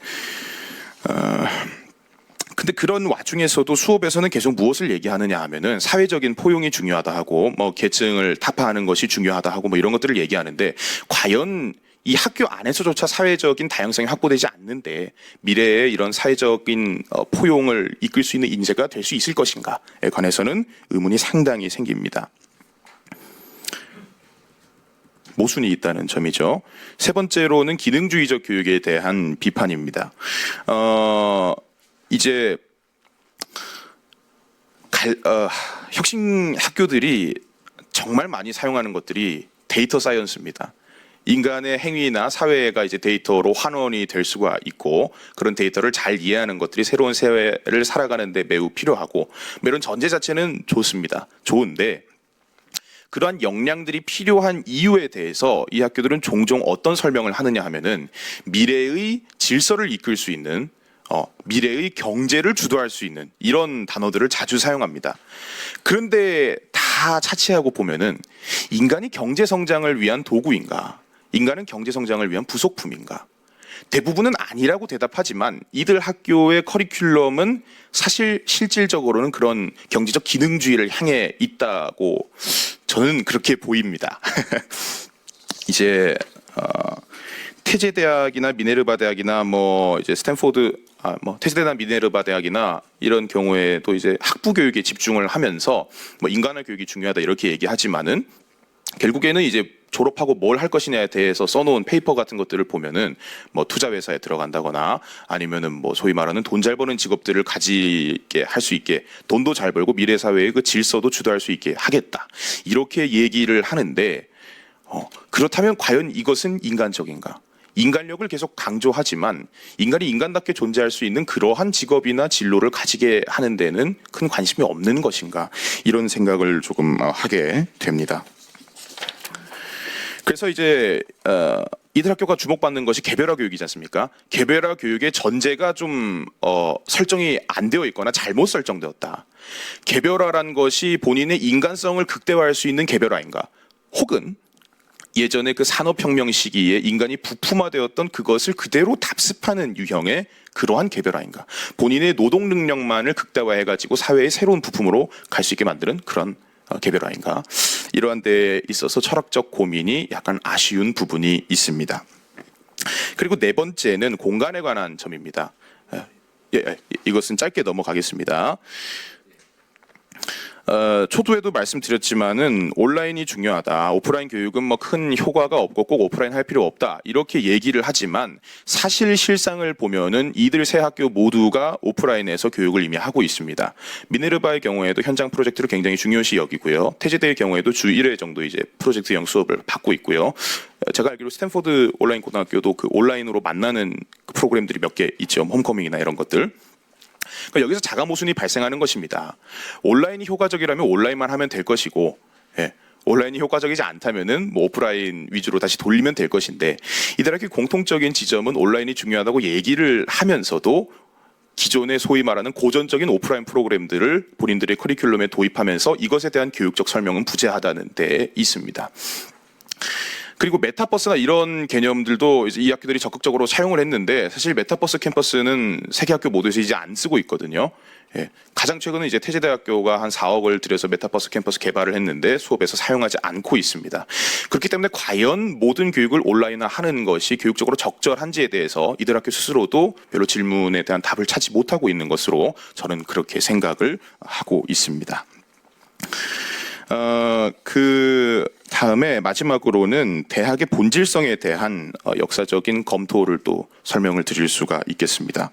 근데 그런 와중에서도 수업에서는 계속 무엇을 얘기하느냐 하면은 사회적인 포용이 중요하다 하고 뭐 계층을 타파하는 것이 중요하다 하고 뭐 이런 것들을 얘기하는데 과연 이 학교 안에서조차 사회적인 다양성이 확보되지 않는데 미래에 이런 사회적인 포용을 이끌 수 있는 인재가 될 수 있을 것인가에 관해서는 의문이 상당히 생깁니다. 모순이 있다는 점이죠. 세 번째로는 기능주의적 교육에 대한 비판입니다. 이제 혁신 학교들이 정말 많이 사용하는 것들이 데이터 사이언스입니다. 인간의 행위나 사회가 이제 데이터로 환원이 될 수가 있고 그런 데이터를 잘 이해하는 것들이 새로운 사회를 살아가는 데 매우 필요하고 이런 전제 자체는 좋습니다. 좋은데 그러한 역량들이 필요한 이유에 대해서 이 학교들은 종종 어떤 설명을 하느냐 하면은 미래의 질서를 이끌 수 있는 미래의 경제를 주도할 수 있는 이런 단어들을 자주 사용합니다. 그런데 다 차치하고 보면은 인간이 경제 성장을 위한 도구인가? 인간은 경제 성장을 위한 부속품인가? 대부분은 아니라고 대답하지만 이들 학교의 커리큘럼은 사실 실질적으로는 그런 경제적 기능주의를 향해 있다고 저는 그렇게 보입니다. 이제 태제대학이나 미네르바 대학이나 뭐 이제 스탠포드 태제대나 미네르바 대학이나 이런 경우에도 이제 학부 교육에 집중을 하면서 뭐 인간의 교육이 중요하다 이렇게 얘기하지만은 결국에는 이제 졸업하고 뭘 할 것이냐에 대해서 써놓은 페이퍼 같은 것들을 보면은 뭐 투자 회사에 들어간다거나 아니면은 뭐 소위 말하는 돈 잘 버는 직업들을 가지게 할 수 있게 돈도 잘 벌고 미래 사회의 그 질서도 주도할 수 있게 하겠다 이렇게 얘기를 하는데 그렇다면 과연 이것은 인간적인가? 인간력을 계속 강조하지만 인간이 인간답게 존재할 수 있는 그러한 직업이나 진로를 가지게 하는 데는 큰 관심이 없는 것인가? 이런 생각을 조금 하게 됩니다. 그래서 이제 이들 학교가 주목받는 것이 개별화 교육이지 않습니까? 개별화 교육의 전제가 좀 설정이 안 되어 있거나 잘못 설정되었다. 개별화란 것이 본인의 인간성을 극대화할 수 있는 개별화인가? 혹은 예전에 그 산업혁명 시기에 인간이 부품화되었던 그것을 그대로 답습하는 유형의 그러한 개별화인가? 본인의 노동 능력만을 극대화해가지고 사회의 새로운 부품으로 갈 수 있게 만드는 그런 개별화인가? 이러한 데에 있어서 철학적 고민이 약간 아쉬운 부분이 있습니다. 그리고 네 번째는 공간에 관한 점입니다. 이것은 짧게 넘어가겠습니다. 초두에도 말씀드렸지만은 온라인이 중요하다. 오프라인 교육은 뭐 큰 효과가 없고 꼭 오프라인 할 필요 없다. 이렇게 얘기를 하지만 사실 실상을 보면은 이들 세 학교 모두가 오프라인에서 교육을 이미 하고 있습니다. 미네르바의 경우에도 현장 프로젝트를 굉장히 중요시 여기고요. 태제대의 경우에도 주 1회 정도 이제 프로젝트형 수업을 받고 있고요. 제가 알기로 스탠포드 온라인 고등학교도 그 온라인으로 만나는 그 프로그램들이 몇 개 있죠. 홈커밍이나 이런 것들. 그러니까 여기서 자가 모순이 발생하는 것입니다. 온라인이 효과적이라면 온라인만 하면 될 것이고, 온라인이 효과적이지 않다면은 뭐 오프라인 위주로 다시 돌리면 될 것인데, 이들 학교 공통적인 지점은 온라인이 중요하다고 얘기를 하면서도 기존의 소위 말하는 고전적인 오프라인 프로그램들을 본인들의 커리큘럼에 도입하면서 이것에 대한 교육적 설명은 부재하다는 데 있습니다. 그리고 메타버스나 이런 개념들도 이제 이 학교들이 적극적으로 사용을 했는데 사실 메타버스 캠퍼스는 세 개 학교 모두에서 이제 안 쓰고 있거든요. 가장 최근에 이제 태제대학교가 한 4억을 들여서 메타버스 캠퍼스 개발을 했는데 수업에서 사용하지 않고 있습니다. 그렇기 때문에 과연 모든 교육을 온라인화하는 것이 교육적으로 적절한지에 대해서 이들 학교 스스로도 별로 질문에 대한 답을 찾지 못하고 있는 것으로 저는 그렇게 생각을 하고 있습니다. 그 다음에 마지막으로는 대학의 본질성에 대한 역사적인 검토를 또 설명을 드릴 수가 있겠습니다.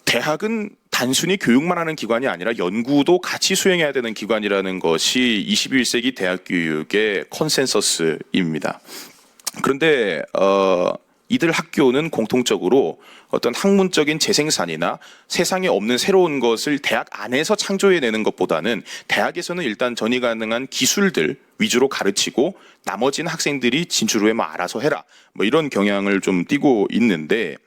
대학은 단순히 교육만 하는 기관이 아니라 연구도 같이 수행해야 되는 기관이라는 것이 21세기 대학 교육의 컨센서스입니다. 그런데 이들 학교는 공통적으로 어떤 학문적인 재생산이나 세상에 없는 새로운 것을 대학 안에서 창조해내는 것보다는 대학에서는 일단 전이 가능한 기술들 위주로 가르치고 나머지는 학생들이 진출 후에 뭐 알아서 해라 뭐 이런 경향을 좀 띠고 있는데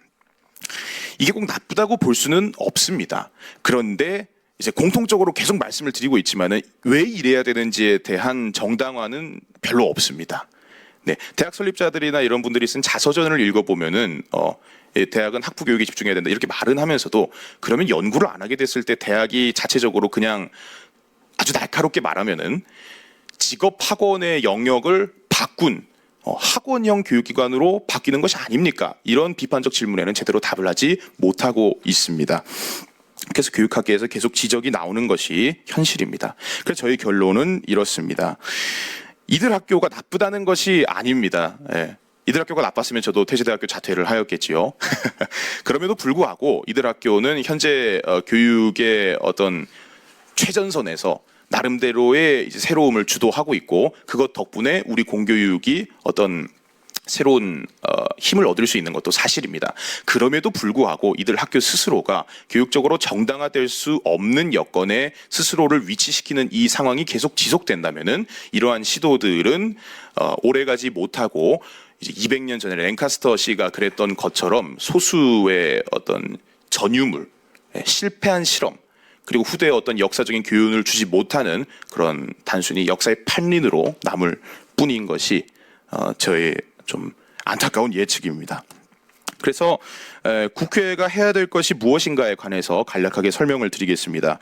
이게 꼭 나쁘다고 볼 수는 없습니다. 그런데 이제 공통적으로 계속 말씀을 드리고 있지만은 왜 이래야 되는지에 대한 정당화는 별로 없습니다. 네, 대학 설립자들이나 이런 분들이 쓴 자서전을 읽어보면은 대학은 학부 교육에 집중해야 된다 이렇게 말은 하면서도 그러면 연구를 안 하게 됐을 때 대학이 자체적으로 그냥 아주 날카롭게 말하면은 직업 학원의 영역을 바꾼 학원형 교육기관으로 바뀌는 것이 아닙니까? 이런 비판적 질문에는 제대로 답을 하지 못하고 있습니다. 그래서 교육학계에서 계속 지적이 나오는 것이 현실입니다. 그래서 저희 결론은 이렇습니다. 이들 학교가 나쁘다는 것이 아닙니다. 이들 학교가 나빴으면 저도 태제대학교 자퇴를 하였겠지요. 그럼에도 불구하고 이들 학교는 현재 교육의 어떤 최전선에서 나름대로의 이제 새로움을 주도하고 있고 그것 덕분에 우리 공교육이 어떤 새로운 힘을 얻을 수 있는 것도 사실입니다. 그럼에도 불구하고 이들 학교 스스로가 교육적으로 정당화될 수 없는 여건에 스스로를 위치시키는 이 상황이 계속 지속된다면은 이러한 시도들은 오래가지 못하고 이제 200년 전에 랭카스터 씨가 그랬던 것처럼 소수의 어떤 전유물, 실패한 실험 그리고 후대에 어떤 역사적인 교훈을 주지 못하는 그런 단순히 역사의 판린으로 남을 뿐인 것이 저의 좀 안타까운 예측입니다. 그래서 국회가 해야 될 것이 무엇인가에 관해서 간략하게 설명을 드리겠습니다.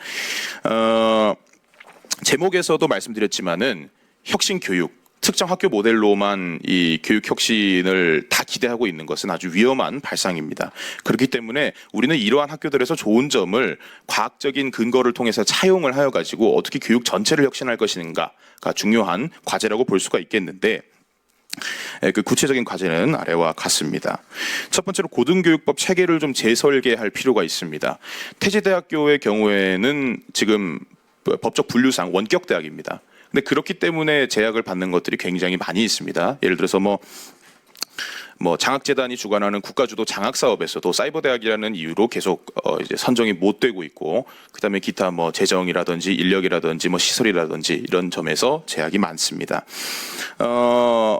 제목에서도 말씀드렸지만은 혁신 교육, 특정 학교 모델로만 이 교육 혁신을 다 기대하고 있는 것은 아주 위험한 발상입니다. 그렇기 때문에 우리는 이러한 학교들에서 좋은 점을 과학적인 근거를 통해서 차용을 하여 가지고 어떻게 교육 전체를 혁신할 것인가가 중요한 과제라고 볼 수가 있겠는데 그 구체적인 과제는 아래와 같습니다. 첫 번째로 고등교육법 체계를 좀 재설계할 필요가 있습니다. 태제대학교의 경우에는 지금 법적 분류상 원격대학입니다. 근데 그렇기 때문에 제약을 받는 것들이 굉장히 많이 있습니다. 예를 들어서 뭐 뭐 장학재단이 주관하는 국가주도 장학사업에서도 사이버대학이라는 이유로 계속 이제 선정이 못 되고 있고, 그다음에 기타 뭐 재정이라든지 인력이라든지 뭐 시설이라든지 이런 점에서 제약이 많습니다.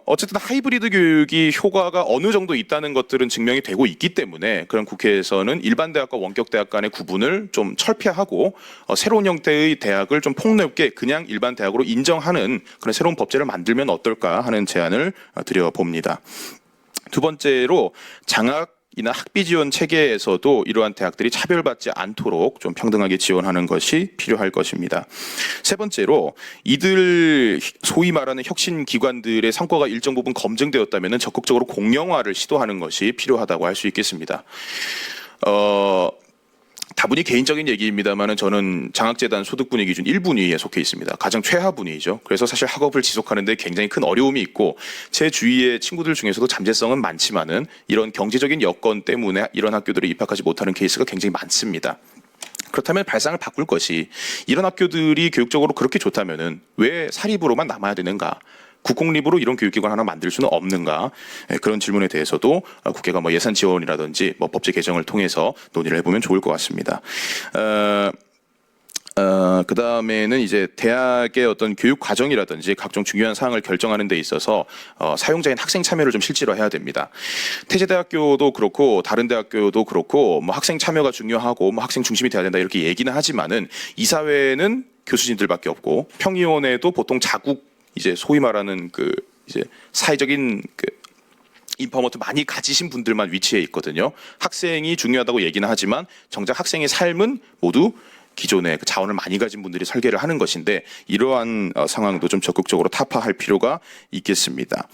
어쨌든 하이브리드 교육이 효과가 어느 정도 있다는 것들은 증명이 되고 있기 때문에 그런 국회에서는 일반 대학과 원격 대학 간의 구분을 좀 철폐하고 새로운 형태의 대학을 좀 폭넓게 그냥 일반 대학으로 인정하는 그런 새로운 법제를 만들면 어떨까 하는 제안을 드려봅니다. 두 번째로 장학이나 학비 지원 체계에서도 이러한 대학들이 차별받지 않도록 좀 평등하게 지원하는 것이 필요할 것입니다. 세 번째로 이들 소위 말하는 혁신 기관들의 성과가 일정 부분 검증되었다면 적극적으로 공영화를 시도하는 것이 필요하다고 할 수 있겠습니다. 다분히 개인적인 얘기입니다만 저는 장학재단 소득분위 기준 1분위에 속해 있습니다. 가장 최하 분위죠. 그래서 사실 학업을 지속하는 데 굉장히 큰 어려움이 있고 제 주위의 친구들 중에서도 잠재성은 많지만은 이런 경제적인 여건 때문에 이런 학교들에 입학하지 못하는 케이스가 굉장히 많습니다. 그렇다면 발상을 바꿀 것이 이런 학교들이 교육적으로 그렇게 좋다면은 왜 사립으로만 남아야 되는가? 국공립으로 이런 교육기관 하나 만들 수는 없는가? 그런 질문에 대해서도 국회가 뭐 예산 지원이라든지 뭐 법제 개정을 통해서 논의를 해보면 좋을 것 같습니다. 그 다음에는 이제 대학의 어떤 교육 과정이라든지 각종 중요한 사항을 결정하는 데 있어서 사용자인 학생 참여를 좀 실제로 해야 됩니다. 태제대학교도 그렇고 다른 대학교도 그렇고 뭐 학생 참여가 중요하고 뭐 학생 중심이 돼야 된다 이렇게 얘기는 하지만은 이사회는 교수진들밖에 없고 평의원에도 보통 자국 이제 소위 말하는 그 이제 사회적인 그 인포머트 많이 가지신 분들만 위치해 있거든요. 학생이 중요하다고 얘기는 하지만 정작 학생의 삶은 모두 기존에 그 자원을 많이 가진 분들이 설계를 하는 것인데 이러한 상황도 좀 적극적으로 타파할 필요가 있겠습니다.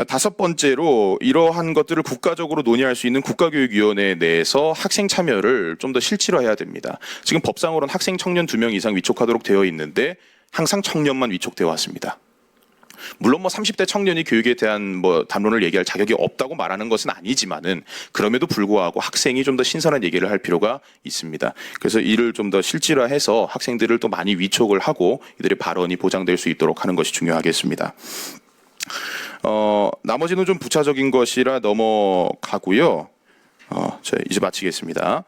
다섯 번째로 이러한 것들을 국가적으로 논의할 수 있는 국가교육위원회 내에서 학생 참여를 좀 더 실질화해야 됩니다. 지금 법상으로는 학생 청년 2명 이상 위촉하도록 되어 있는데 항상 청년만 위촉되어 왔습니다. 물론 뭐 30대 청년이 교육에 대한 뭐 담론을 얘기할 자격이 없다고 말하는 것은 아니지만은 그럼에도 불구하고 학생이 좀 더 신선한 얘기를 할 필요가 있습니다. 그래서 이를 좀 더 실질화해서 학생들을 또 많이 위촉을 하고 이들의 발언이 보장될 수 있도록 하는 것이 중요하겠습니다. 나머지는 좀 부차적인 것이라 넘어가고요. 이제 마치겠습니다.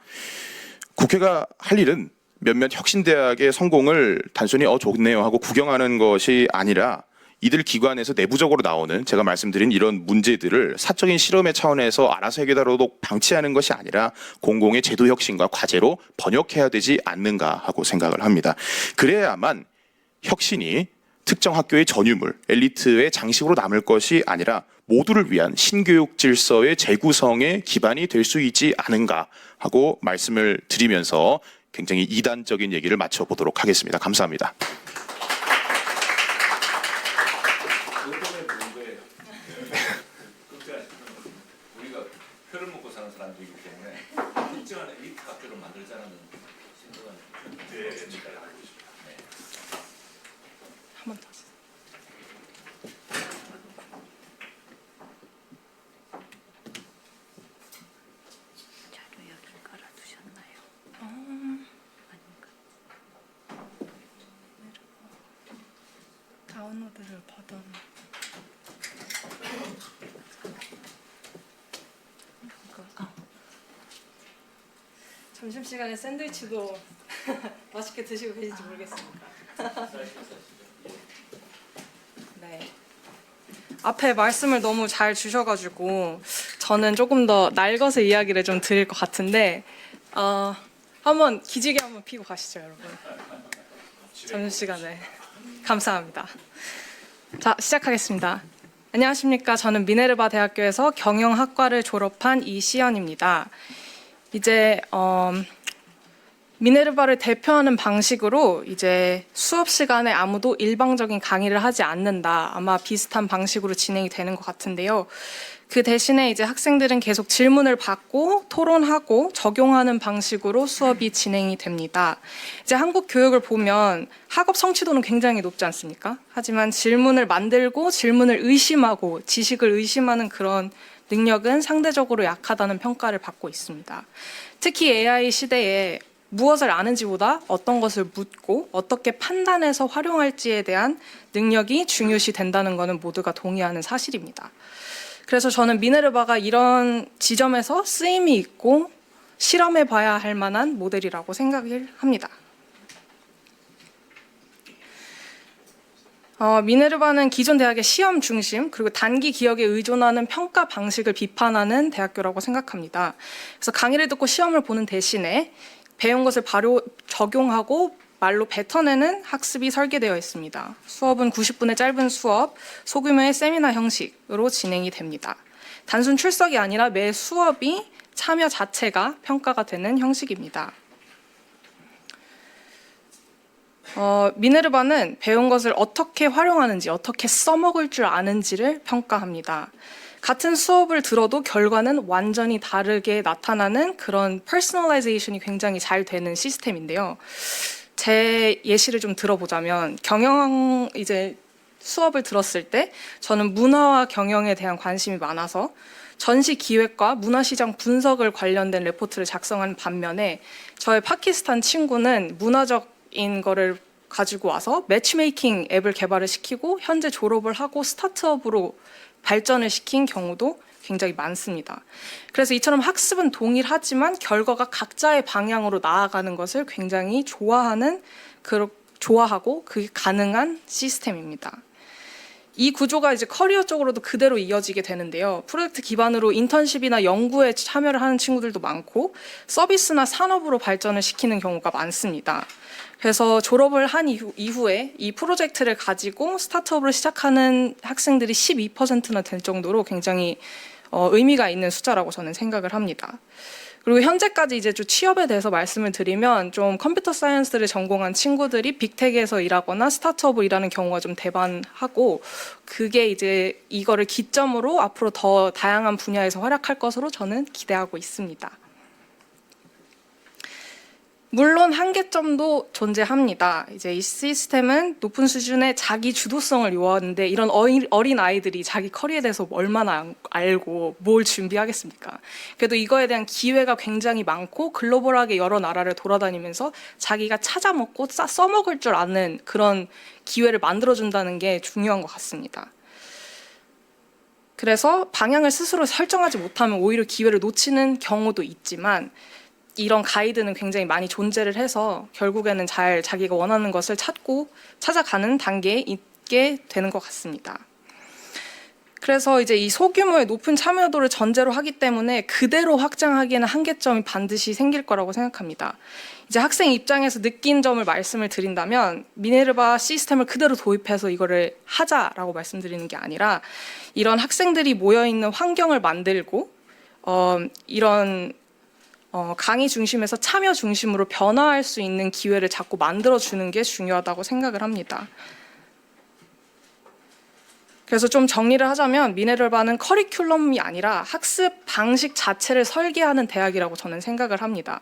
국회가 할 일은 몇몇 혁신대학의 성공을 단순히 좋네요 하고 구경하는 것이 아니라 이들 기관에서 내부적으로 나오는 제가 말씀드린 이런 문제들을 사적인 실험의 차원에서 알아서 해결하도록 방치하는 것이 아니라 공공의 제도 혁신과 과제로 번역해야 되지 않는가 하고 생각을 합니다. 그래야만 혁신이 특정 학교의 전유물, 엘리트의 장식으로 남을 것이 아니라 모두를 위한 신교육 질서의 재구성의 기반이 될 수 있지 않은가 하고 말씀을 드리면서 굉장히 이단적인 얘기를 마쳐보도록 하겠습니다. 감사합니다. 우리가 표를 먹고 사는 사람들이기 때문에 특정한 엘리트 학교를 만들자는 생각은 한 번 더. 자료 여기 깔아두셨나요? 다운로드를 받아. 점심시간에 샌드위치도 맛있게 드시고 계신지 모르겠습니다. 네. 앞에 말씀을 너무 잘 주셔가지고 저는 조금 더 날것의 이야기를 좀 드릴 것 같은데 한번 기지개 한번 피고 가시죠, 여러분. 점심시간에. 감사합니다. 자, 시작하겠습니다. 안녕하십니까. 저는 미네르바 대학교에서 경영학과를 졸업한 이시연입니다. 이제 미네르바를 대표하는 방식으로 이제 수업 시간에 아무도 일방적인 강의를 하지 않는다. 아마 비슷한 방식으로 진행이 되는 것 같은데요. 그 대신에 이제 학생들은 계속 질문을 받고 토론하고 적용하는 방식으로 수업이 진행이 됩니다. 이제 한국 교육을 보면 학업 성취도는 굉장히 높지 않습니까? 하지만 질문을 만들고 질문을 의심하고 지식을 의심하는 그런 능력은 상대적으로 약하다는 평가를 받고 있습니다. 특히 AI 시대에 무엇을 아는지보다 어떤 것을 묻고 어떻게 판단해서 활용할지에 대한 능력이 중요시 된다는 것은 모두가 동의하는 사실입니다. 그래서 저는 미네르바가 이런 지점에서 쓰임이 있고 실험해 봐야 할 만한 모델이라고 생각을 합니다. 미네르바는 기존 대학의 시험 중심 그리고 단기 기억에 의존하는 평가 방식을 비판하는 대학교라고 생각합니다. 그래서 강의를 듣고 시험을 보는 대신에 배운 것을 바로 적용하고 말로 뱉어내는 학습이 설계되어 있습니다. 수업은 90분의 짧은 수업, 소규모의 세미나 형식으로 진행이 됩니다. 단순 출석이 아니라 매 수업이 참여 자체가 평가가 되는 형식입니다. 미네르바는 배운 것을 어떻게 활용하는지, 어떻게 써먹을 줄 아는지를 평가합니다. 같은 수업을 들어도 결과는 완전히 다르게 나타나는 그런 퍼스널라이제이션이 굉장히 잘 되는 시스템인데요. 제 예시를 좀 들어보자면 경영 이제 수업을 들었을 때 저는 문화와 경영에 대한 관심이 많아서 전시 기획과 문화시장 분석을 관련된 레포트를 작성한 반면에 저의 파키스탄 친구는 문화적인 거를 가지고 와서 매치메이킹 앱을 개발을 시키고 현재 졸업을 하고 스타트업으로 발전을 시킨 경우도 굉장히 많습니다. 그래서 이처럼 학습은 동일하지만 결과가 각자의 방향으로 나아가는 것을 굉장히 좋아하고 그게 가능한 시스템입니다. 이 구조가 이제 커리어 쪽으로도 그대로 이어지게 되는데요. 프로젝트 기반으로 인턴십이나 연구에 참여를 하는 친구들도 많고 서비스나 산업으로 발전을 시키는 경우가 많습니다. 그래서 졸업을 한 이후에 이 프로젝트를 가지고 스타트업을 시작하는 학생들이 12%나 될 정도로 굉장히 의미가 있는 숫자라고 저는 생각을 합니다. 그리고 현재까지 이제 좀 취업에 대해서 말씀을 드리면 좀 컴퓨터 사이언스를 전공한 친구들이 빅텍에서 일하거나 스타트업을 일하는 경우가 좀 대반하고 그게 이제 이거를 기점으로 앞으로 더 다양한 분야에서 활약할 것으로 저는 기대하고 있습니다. 물론 한계점도 존재합니다. 이제 이 시스템은 높은 수준의 자기 주도성을 요하는데 이런 어린 아이들이 자기 커리어에 대해서 얼마나 알고 뭘 준비하겠습니까? 그래도 이거에 대한 기회가 굉장히 많고 글로벌하게 여러 나라를 돌아다니면서 자기가 찾아먹고 써먹을 줄 아는 그런 기회를 만들어준다는 게 중요한 것 같습니다. 그래서 방향을 스스로 설정하지 못하면 오히려 기회를 놓치는 경우도 있지만 이런 가이드는 굉장히 많이 존재를 해서 결국에는 잘 자기가 원하는 것을 찾아가는 단계에 있게 되는 것 같습니다. 그래서 이제 이 소규모의 높은 참여도를 전제로 하기 때문에 그대로 확장하기에는 한계점이 반드시 생길 거라고 생각합니다. 이제 학생 입장에서 느낀 점을 말씀을 드린다면 미네르바 시스템을 그대로 도입해서 이거를 하자라고 말씀드리는 게 아니라 이런 학생들이 모여있는 환경을 만들고 이런 강의 중심에서 참여 중심으로 변화할 수 있는 기회를 자꾸 만들어주는 게 중요하다고 생각을 합니다. 그래서 좀 정리를 하자면 미네르바는 커리큘럼이 아니라 학습 방식 자체를 설계하는 대학이라고 저는 생각을 합니다.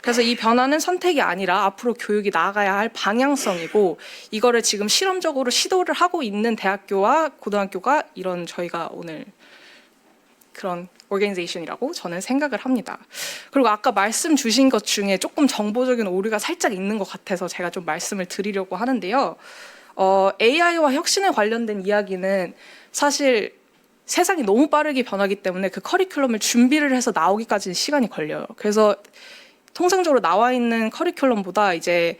그래서 이 변화는 선택이 아니라 앞으로 교육이 나아가야 할 방향성이고 이거를 지금 실험적으로 시도를 하고 있는 대학교와 고등학교가 이런 저희가 오늘 그런 오르가니제이션이라고 저는 생각을 합니다. 그리고 아까 말씀 주신 것 중에 조금 정보적인 오류가 살짝 있는 것 같아서 제가 좀 말씀을 드리려고 하는데요. AI와 혁신에 관련된 이야기는 사실 세상이 너무 빠르게 변하기 때문에 그 커리큘럼을 준비를 해서 나오기까지는 시간이 걸려요. 그래서 통상적으로 나와 있는 커리큘럼보다 이제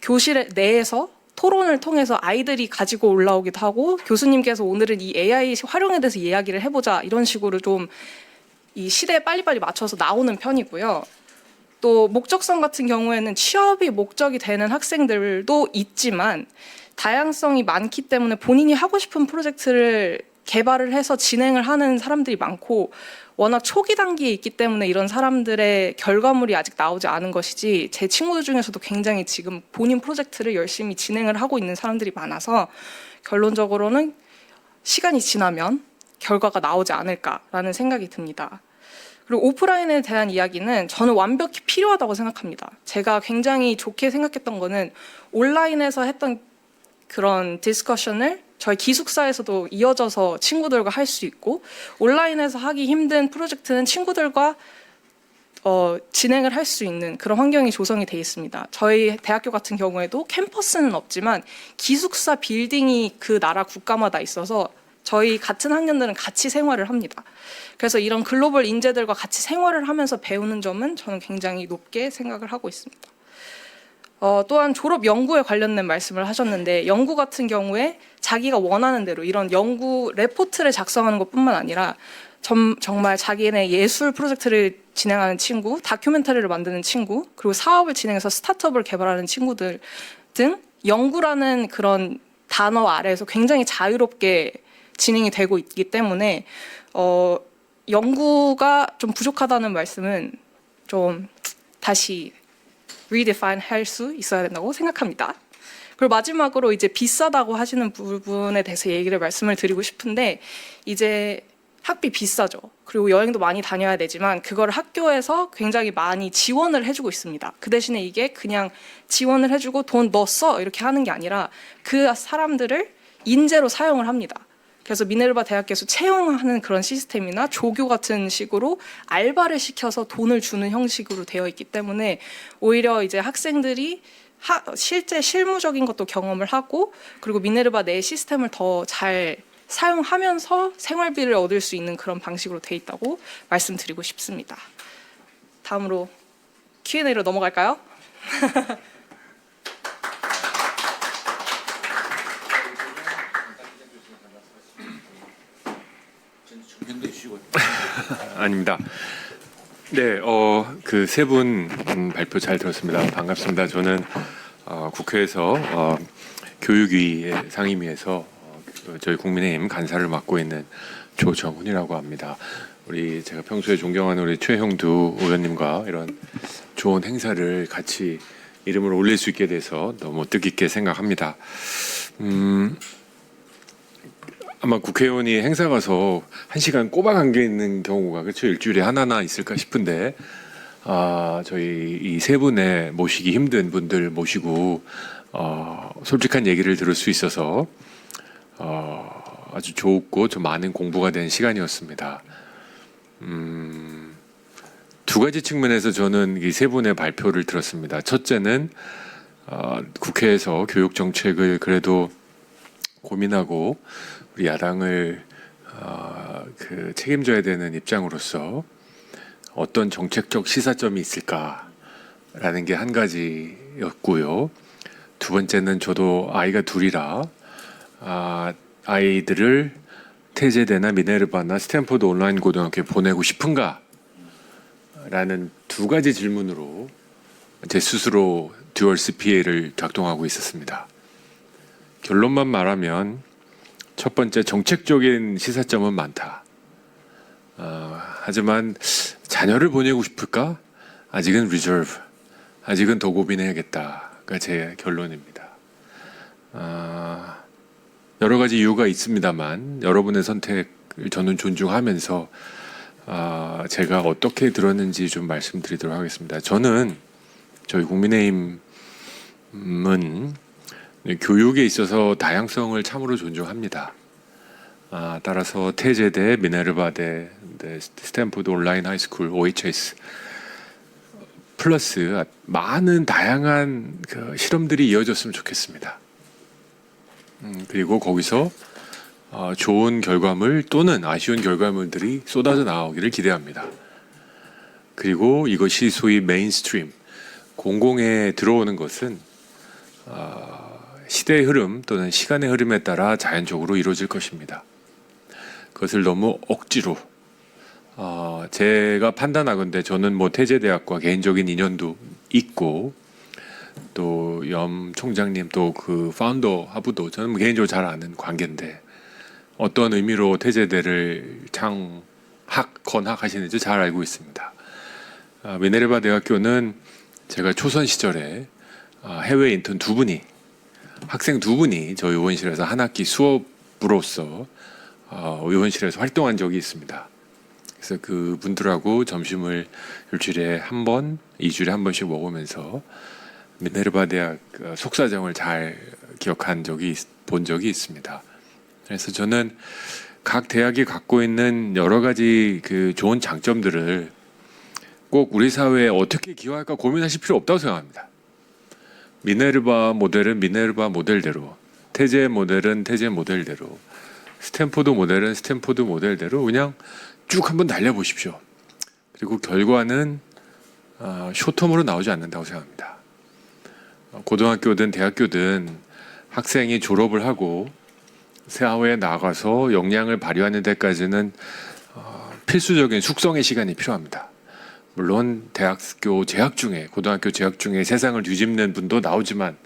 교실 내에서 토론을 통해서 아이들이 가지고 올라오기도 하고 교수님께서 오늘은 이 AI 활용에 대해서 이야기를 해보자 이런 식으로 좀 이 시대에 빨리빨리 맞춰서 나오는 편이고요. 또 목적성 같은 경우에는 취업이 목적이 되는 학생들도 있지만 다양성이 많기 때문에 본인이 하고 싶은 프로젝트를 개발을 해서 진행을 하는 사람들이 많고 워낙 초기 단계에 있기 때문에 이런 사람들의 결과물이 아직 나오지 않은 것이지 제 친구들 중에서도 굉장히 지금 본인 프로젝트를 열심히 진행을 하고 있는 사람들이 많아서 결론적으로는 시간이 지나면 결과가 나오지 않을까라는 생각이 듭니다. 그리고 오프라인에 대한 이야기는 저는 완벽히 필요하다고 생각합니다. 제가 굉장히 좋게 생각했던 거는 온라인에서 했던 그런 디스커션을 저희 기숙사에서도 이어져서 친구들과 할 수 있고 온라인에서 하기 힘든 프로젝트는 친구들과 진행을 할 수 있는 그런 환경이 조성이 돼 있습니다. 저희 대학교 같은 경우에도 캠퍼스는 없지만 기숙사 빌딩이 그 나라 국가마다 있어서 저희 같은 학년들은 같이 생활을 합니다. 그래서 이런 글로벌 인재들과 같이 생활을 하면서 배우는 점은 저는 굉장히 높게 생각을 하고 있습니다. 또한 졸업 연구에 관련된 말씀을 하셨는데 연구 같은 경우에 자기가 원하는 대로 이런 연구 레포트를 작성하는 것뿐만 아니라 정말 자기네 예술 프로젝트를 진행하는 친구, 다큐멘터리를 만드는 친구, 그리고 사업을 진행해서 스타트업을 개발하는 친구들 등 연구라는 그런 단어 아래에서 굉장히 자유롭게 진행이 되고 있기 때문에 연구가 좀 부족하다는 말씀은 좀 다시 redefine 할 수 있어야 된다고 생각합니다. 그리고 마지막으로 이제 비싸다고 하시는 부분에 대해서 말씀을 드리고 싶은데 이제 학비 비싸죠. 그리고 여행도 많이 다녀야 되지만 그걸 학교에서 굉장히 많이 지원을 해주고 있습니다. 그 대신에 이게 그냥 지원을 해주고 돈 너 써 이렇게 하는 게 아니라 그 사람들을 인재로 사용을 합니다. 그래서 미네르바 대학교에서 채용하는 그런 시스템이나 조교 같은 식으로 알바를 시켜서 돈을 주는 형식으로 되어 있기 때문에 오히려 이제 학생들이 실제 실무적인 것도 경험을 하고 그리고 미네르바 내 시스템을 더 잘 사용하면서 생활비를 얻을 수 있는 그런 방식으로 돼 있다고 말씀드리고 싶습니다. 다음으로 Q&A로 넘어갈까요? 아닙니다. 네, 그 세 분 발표 잘 들었습니다. 반갑습니다. 저는 국회에서 교육위의 상임위에서 저희 국민의힘 간사를 맡고 있는 조정훈이라고 합니다. 제가 평소에 존경하는 우리 최형두 의원님과 이런 좋은 행사를 같이 이름을 올릴 수 있게 돼서 너무 뜻깊게 생각합니다. 아마 국회의원이 행사 가서 1시간 꼬박 안겨 있는 경우가 그렇죠 일주일에 하나나 있을까 싶은데 저희 이 세 분의 모시기 힘든 분들 모시고 솔직한 얘기를 들을 수 있어서 아주 좋고 좀 많은 공부가 된 시간이었습니다. 두 가지 측면에서 저는 이 세 분의 발표를 들었습니다. 첫째는 국회에서 교육 정책을 그래도 고민하고 우리 야당을 책임져야 되는 입장으로서 어떤 정책적 시사점이 있을까라는 게 한 가지였고요. 두 번째는 저도 아이가 둘이라 아이들을 태제대나 미네르바나 스탠포드 온라인 고등학교에 보내고 싶은가? 라는 두 가지 질문으로 제 스스로 듀얼 CPA를 작동하고 있었습니다. 결론만 말하면 첫 번째 정책적인 시사점은 많다. 하지만 자녀를 보내고 싶을까? 아직은 리저브, 아직은 더 고민해야겠다가 제 결론입니다. 여러 가지 이유가 있습니다만 여러분의 선택을 저는 존중하면서 제가 어떻게 들었는지 좀 말씀드리도록 하겠습니다. 저는 저희 국민의힘은 교육에 있어서 다양성을 참으로 존중합니다. 따라서 태제대, 미네르바대, 스탠포드 온라인 하이스쿨, OHS 플러스 많은 다양한 실험들이 이어졌으면 좋겠습니다. 그리고 거기서 좋은 결과물 또는 아쉬운 결과물들이 쏟아져 나오기를 기대합니다. 그리고 이것이 소위 메인스트림, 공공에 들어오는 것은 시대의 흐름 또는 시간의 흐름에 따라 자연적으로 이루어질 것입니다. 그것을 너무 억지로 제가 판단하건대 저는 태제대학과 개인적인 인연도 있고 또 염 총장님 또 그 파운더 하부도 저는 개인적으로 잘 아는 관계인데 어떤 의미로 태제대를 건학하시는지 잘 알고 있습니다. 미네르바 대학교는 제가 초선 시절에 해외 인턴 학생 두 분이 저희 의원실에서 한 학기 수업으로서 의원실에서 활동한 적이 있습니다. 그래서 그 분들하고 점심을 일주일에 한 번, 2주일에 한 번씩 먹으면서 미네르바 대학 속사정을 잘 본 적이 있습니다. 그래서 저는 각 대학이 갖고 있는 여러 가지 좋은 장점들을 꼭 우리 사회에 어떻게 기여할까 고민하실 필요 없다고 생각합니다. 미네르바 모델은 미네르바 모델대로, 태제 모델은 태제 모델대로 스탠포드 모델은 스탠포드 모델대로 그냥 쭉 한번 달려보십시오. 그리고 결과는 쇼텀으로 나오지 않는다고 생각합니다. 고등학교든 대학교든 학생이 졸업을 하고 사회에 나가서 역량을 발휘하는 데까지는 필수적인 숙성의 시간이 필요합니다. 물론 대학교 재학 중에 고등학교 재학 중에 세상을 뒤집는 분도 나오지만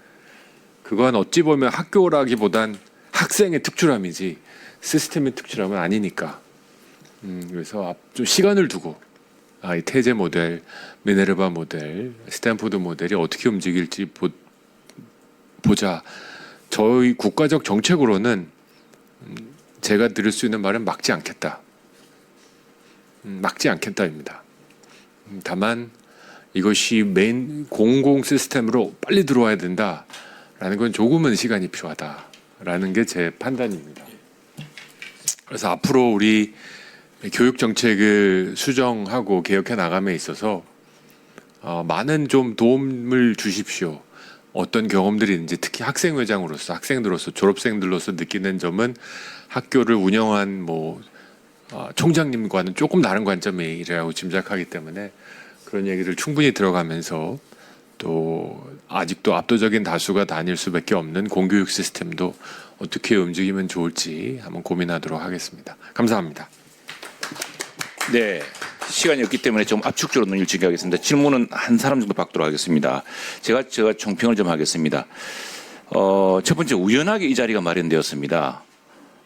그건 어찌 보면 학교라기보단 학생의 특출함이지 시스템의 특출함은 아니니까. 그래서 좀 시간을 두고 이 태제 모델, 미네르바 모델, 스탠포드 모델이 어떻게 움직일지 보자. 저희 국가적 정책으로는 제가 들을 수 있는 말은 막지 않겠다. 막지 않겠다입니다. 다만 이것이 메인 공공 시스템으로 빨리 들어와야 된다라는 건 조금은 시간이 필요하다라는 게 제 판단입니다. 그래서 앞으로 우리 교육 정책을 수정하고 개혁해 나감에 있어서 많은 좀 도움을 주십시오. 어떤 경험들이 있는지 특히 학생회장으로서 학생들로서 졸업생들로서 느끼는 점은 학교를 운영한 총장님과는 조금 다른 관점이라고 짐작하기 때문에 그런 얘기를 충분히 들어가면서 또 아직도 압도적인 다수가 다닐 수밖에 없는 공교육 시스템도 어떻게 움직이면 좋을지 한번 고민하도록 하겠습니다. 감사합니다. 네, 시간이 없기 때문에 좀 압축적으로 눈을 즐겨하겠습니다. 질문은 한 사람 정도 받도록 하겠습니다. 제가 총평을 좀 하겠습니다. 첫 번째, 우연하게 이 자리가 마련되었습니다.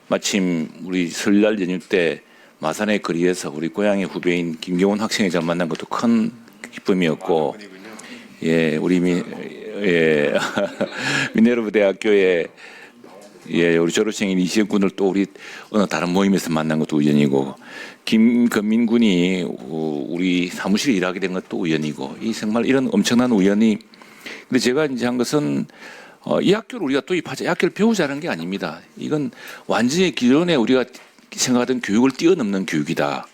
마침 우리 설날 연휴 때 마산의 거리에서 우리 고향의 후배인 김경훈 학생회장 만난 것도 큰 기쁨이었고, 예, 우리 미네르바 대학교에 우리 졸업생인 이시영 군을 또 우리 어느 다른 모임에서 만난 것도 우연이고, 김건민 군이 우리 사무실에 일하게 된 것도 우연이고, 이 정말 이런 엄청난 우연이. 근데 제가 이제 한 것은 이 학교를 우리가 도입하자, 이 학교를 배우자는 게 아닙니다. 이건 완전히 기존에 우리가 생각하던 교육을 뛰어넘는 교육이다.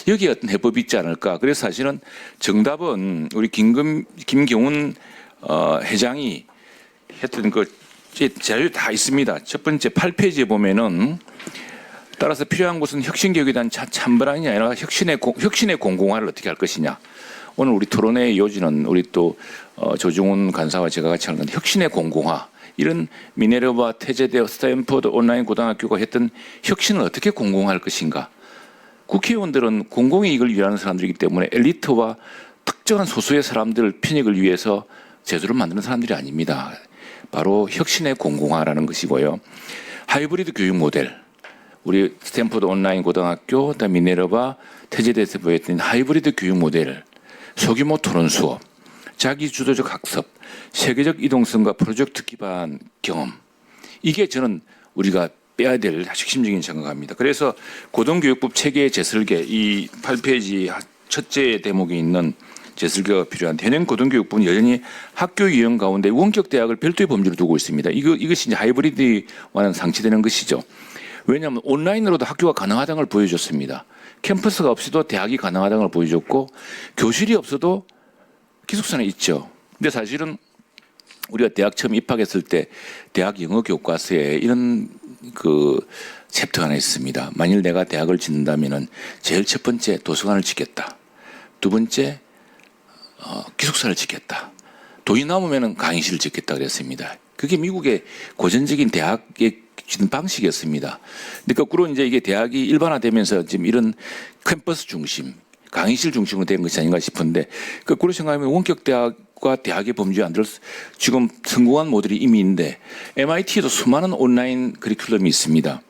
여기에 어떤 해법이 있지 않을까. 그래서 사실은 정답은 우리 김경훈 회장이 했던 그 자료 다 있습니다. 첫 번째 8페이지에 보면은 따라서 필요한 것은 혁신교육에 대한 찬반이 아니라 혁신의 공공화를 어떻게 할 것이냐. 오늘 우리 토론회의 요지는 우리 또 조중훈 간사와 제가 같이 하는 건 혁신의 공공화. 이런 미네르바, 태제대, 스탠포드 온라인 고등학교가 했던 혁신을 어떻게 공공화할 것인가. 국회의원들은 공공의 이익을 위하는 사람들이기 때문에 엘리트와 특정한 소수의 사람들 편익을 위해서 제도를 만드는 사람들이 아닙니다. 바로 혁신의 공공화라는 것이고요. 하이브리드 교육 모델, 우리 스탠포드 온라인 고등학교, 그다음에 미네르바, 태제대에서 보였던 하이브리드 교육 모델, 소규모 토론 수업, 자기 주도적 학습, 세계적 이동성과 프로젝트 기반 경험. 이게 저는 우리가 빼야 될 핵심적인 생각합니다. 그래서 고등교육법 체계 재설계, 이 8페이지 첫째 대목에 있는 재설계가 필요한 대년 고등교육부는 여전히 학교 유형 가운데 원격 대학을 별도의 범주로 두고 있습니다. 이것이 이제 하이브리드와는 상치되는 것이죠. 왜냐하면 온라인으로도 학교가 가능하다는 걸 보여줬습니다. 캠퍼스가 없이도 대학이 가능하다는 걸 보여줬고, 교실이 없어도 기숙사는 있죠. 근데 사실은 우리가 대학 처음 입학했을 때 대학 영어 교과서에 이런 그 챕터가 하나 있습니다. 만일 내가 대학을 짓는다면은 제일 첫 번째 도서관을 짓겠다. 두 번째 기숙사를 짓겠다. 돈이 남으면은 강의실을 짓겠다 그랬습니다. 그게 미국의 고전적인 대학의 짓는 방식이었습니다. 근데 거꾸로 이제 이게 대학이 일반화되면서 지금 이런 캠퍼스 중심, 강의실 중심으로 된 것이 아닌가 싶은데, 거꾸로 생각하면 원격 대학과 대학의 범주에 안 들어 지금 성공한 모델이 이미 있는데, MIT에도 수많은 온라인 커리큘럼이 있습니다.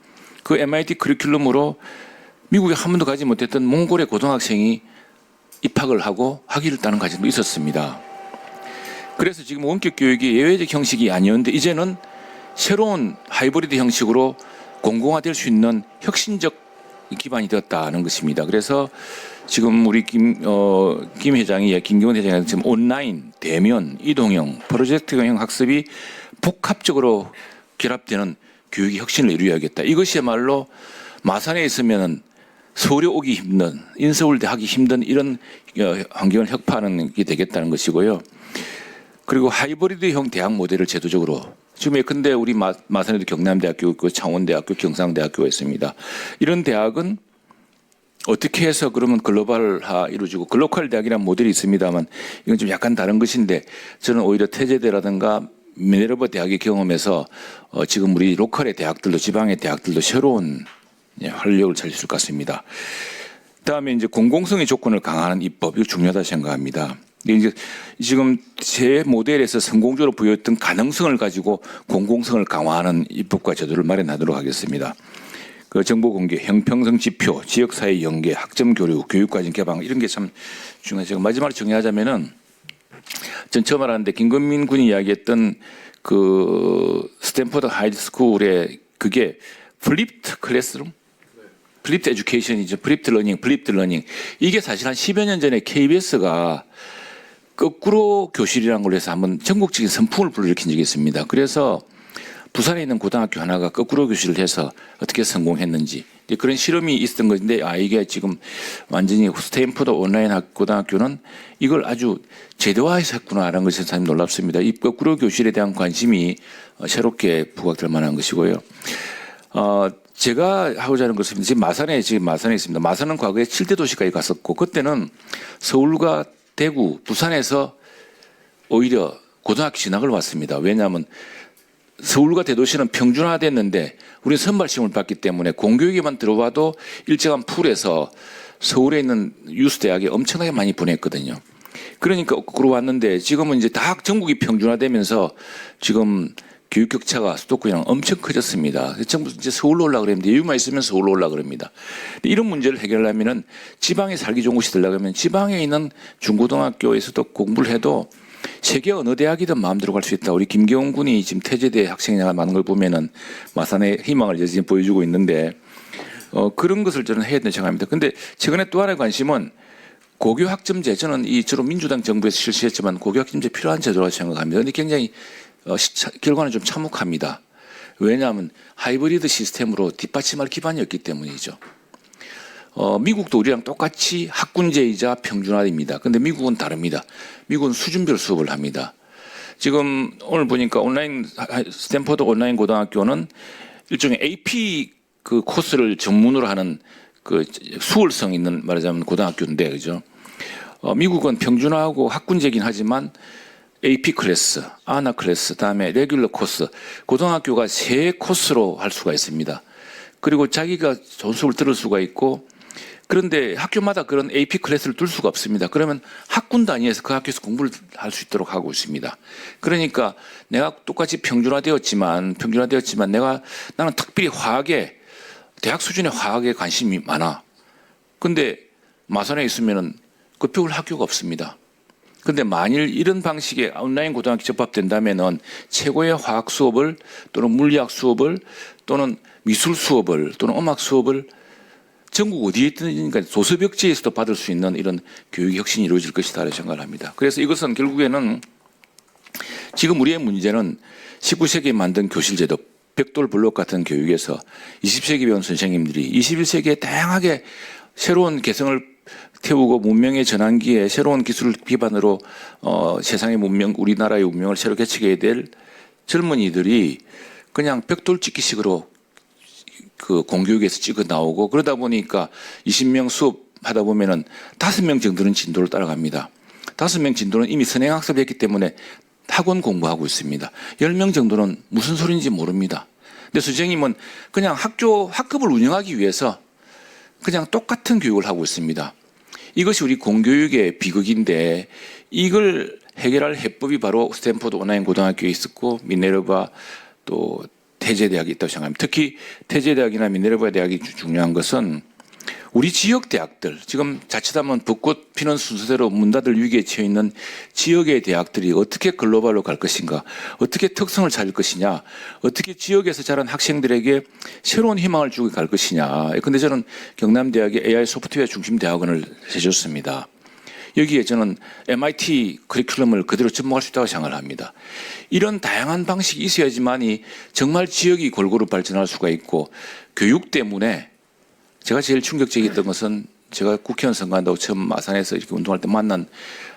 그 MIT 커리큘럼으로 미국에 한 번도 가지 못했던 몽골의 고등학생이 입학을 하고 학위를 따는 과정도 있었습니다. 그래서 지금 원격 교육이 예외적 형식이 아니었는데 이제는 새로운 하이브리드 형식으로 공공화될 수 있는 혁신적 기반이 되었다는 것입니다. 그래서 지금 우리 김경훈 회장이 지금 온라인, 대면, 이동형, 프로젝트형 학습이 복합적으로 결합되는 교육의 혁신을 이루어야겠다. 이것이야말로 마산에 있으면 서울에 오기 힘든, 인서울대 하기 힘든 이런 환경을 혁파하는 게 되겠다는 것이고요. 그리고 하이브리드형 대학 모델을 제도적으로 지금 예컨대 우리 마산에도 경남대학교 있고 창원대학교, 경상대학교가 있습니다. 이런 대학은 어떻게 해서 그러면 글로벌화 이루어지고 글로컬 대학이라는 모델이 있습니다만 이건 좀 약간 다른 것인데 저는 오히려 태제대라든가 미네르바 대학의 경험에서 지금 우리 로컬의 대학들도 지방의 대학들도 새로운 활력을 찾을 수 있을 것 같습니다. 그다음에 이제 공공성의 조건을 강화하는 입법 이거 중요하다 생각합니다. 이제 지금 제 모델에서 성공적으로 보였던 가능성을 가지고 공공성을 강화하는 입법과 제도를 마련하도록 하겠습니다. 그 정보 공개, 형평성 지표, 지역사회 연계, 학점 교류, 교육과정 개방 이런 게 참 중요해요. 제가 마지막으로 정리하자면은 전 처음 알았는데 김건민 군이 이야기했던 그 스탠퍼드 하이스쿨의 그게 플립트 클래스룸? 플립트 에듀케이션이죠. 플립트 러닝. 이게 사실 한 10여 년 전에 KBS가 거꾸로 교실이라는 걸로 해서 한번 전국적인 선풍을 불러일으킨 적이 있습니다. 그래서 부산에 있는 고등학교 하나가 거꾸로 교실을 해서 어떻게 성공했는지 그런 실험이 있었던 것인데 이게 지금 완전히 스탠퍼드 온라인 고등학교는 이걸 아주 제도화해서 했구나라는 것이 참 놀랍습니다. 이 거꾸로 교실에 대한 관심이 새롭게 부각될 만한 것이고요. 제가 하고자 하는 것은 지금 마산에 있습니다. 마산은 과거에 7대 도시까지 갔었고 그때는 서울과 대구, 부산에서 오히려 고등학교 진학을 왔습니다. 왜냐하면 서울과 대도시는 평준화됐는데 우리는 선발 시험을 봤기 때문에 공교육에만 들어와도 일정한 풀에서 서울에 있는 유스 대학에 엄청나게 많이 보냈거든요. 그러니까 거꾸로 왔는데 지금은 이제 다 전국이 평준화되면서 지금 교육 격차가 수도권이랑 엄청 커졌습니다. 전부 이제 서울로 올라 그랬는데 여유만 있으면 서울로 올라 그럽니다. 이런 문제를 해결하면은 지방에 살기 좋은 곳이 되려면 지방에 있는 중고등학교에서도 공부를 해도 세계 어느 대학이든 마음대로 갈 수 있다. 우리 김경훈 군이 지금 태제대 학생이 많은 걸 보면은 마산의 희망을 지금 보여주고 있는데 그런 것을 저는 해야 된다고 생각합니다. 근데 최근에 또 하나의 관심은 고교 학점제 저는 이 주로 민주당 정부에서 실시했지만 고교 학점제 필요한 제도라고 생각합니다. 근데 굉장히 결과는 좀 참혹합니다. 왜냐하면 하이브리드 시스템으로 뒷받침할 기반이 없기 때문이죠. 미국도 우리랑 똑같이 학군제이자 평준화입니다. 근데 미국은 다릅니다. 미국은 수준별 수업을 합니다. 지금 오늘 보니까 스탠퍼드 온라인 고등학교는 일종의 AP 그 코스를 전문으로 하는 그 수월성 있는 말하자면 고등학교인데 그죠? 미국은 평준화하고 학군제긴 하지만 AP 클래스, 아나 클래스, 다음에 레귤러 코스, 고등학교가 3코스로 할 수가 있습니다. 그리고 자기가 좋은 수업을 들을 수가 있고 그런데 학교마다 그런 AP 클래스를 둘 수가 없습니다. 그러면 학군 단위에서 그 학교에서 공부를 할 수 있도록 하고 있습니다. 그러니까 내가 똑같이 평준화되었지만 나는 특별히 화학에 대학 수준의 화학에 관심이 많아. 근데 마산에 있으면은 그 배울 학교가 없습니다. 근데 만일 이런 방식의 온라인 고등학교 접합된다면은 최고의 화학 수업을 또는 물리학 수업을 또는 미술 수업을 또는 음악 수업을 전국 어디에 있든지 도서벽지에서도 받을 수 있는 이런 교육 혁신이 이루어질 것이다 생각을 합니다. 그래서 이것은 결국에는 지금 우리의 문제는 19세기에 만든 교실제도 벽돌 블록 같은 교육에서 20세기 배운 선생님들이 21세기에 다양하게 새로운 개성을 태우고 문명의 전환기에 새로운 기술을 기반으로 세상의 문명, 우리나라의 운명을 새로 개척해야 될 젊은이들이 그냥 벽돌 찍기식으로 그 공교육에서 찍어 나오고 그러다 보니까 20명 수업하다 보면은 5명 정도는 진도를 따라갑니다. 5명 진도는 이미 선행학습을 했기 때문에 학원 공부하고 있습니다. 10명 정도는 무슨 소리인지 모릅니다. 근데 선생님은 그냥 학급을 운영하기 위해서 그냥 똑같은 교육을 하고 있습니다. 이것이 우리 공교육의 비극인데 이걸 해결할 해법이 바로 스탠퍼드 온라인 고등학교에 있었고 미네르바 또 태제대학이 있다고 생각합니다. 특히 태제대학이나 미네르바 대학이 중요한 것은 우리 지역 대학들 지금 자칫하면 벚꽃 피는 순서대로 문 닫을 위기에 처해 있는 지역의 대학들이 어떻게 글로벌로 갈 것인가, 어떻게 특성을 찾을 것이냐, 어떻게 지역에서 자란 학생들에게 새로운 희망을 주고 갈 것이냐. 그런데 저는 경남대학의 AI 소프트웨어 중심 대학원을 해줬습니다. 여기에 저는 MIT 커리큘럼을 그대로 접목할 수 있다고 생각을 합니다. 이런 다양한 방식이 있어야지만이 정말 지역이 골고루 발전할 수가 있고 교육 때문에 제가 제일 충격적이었던 것은 제가 국회의원 선거한다고 처음 마산에서 이렇게 운동할 때 만난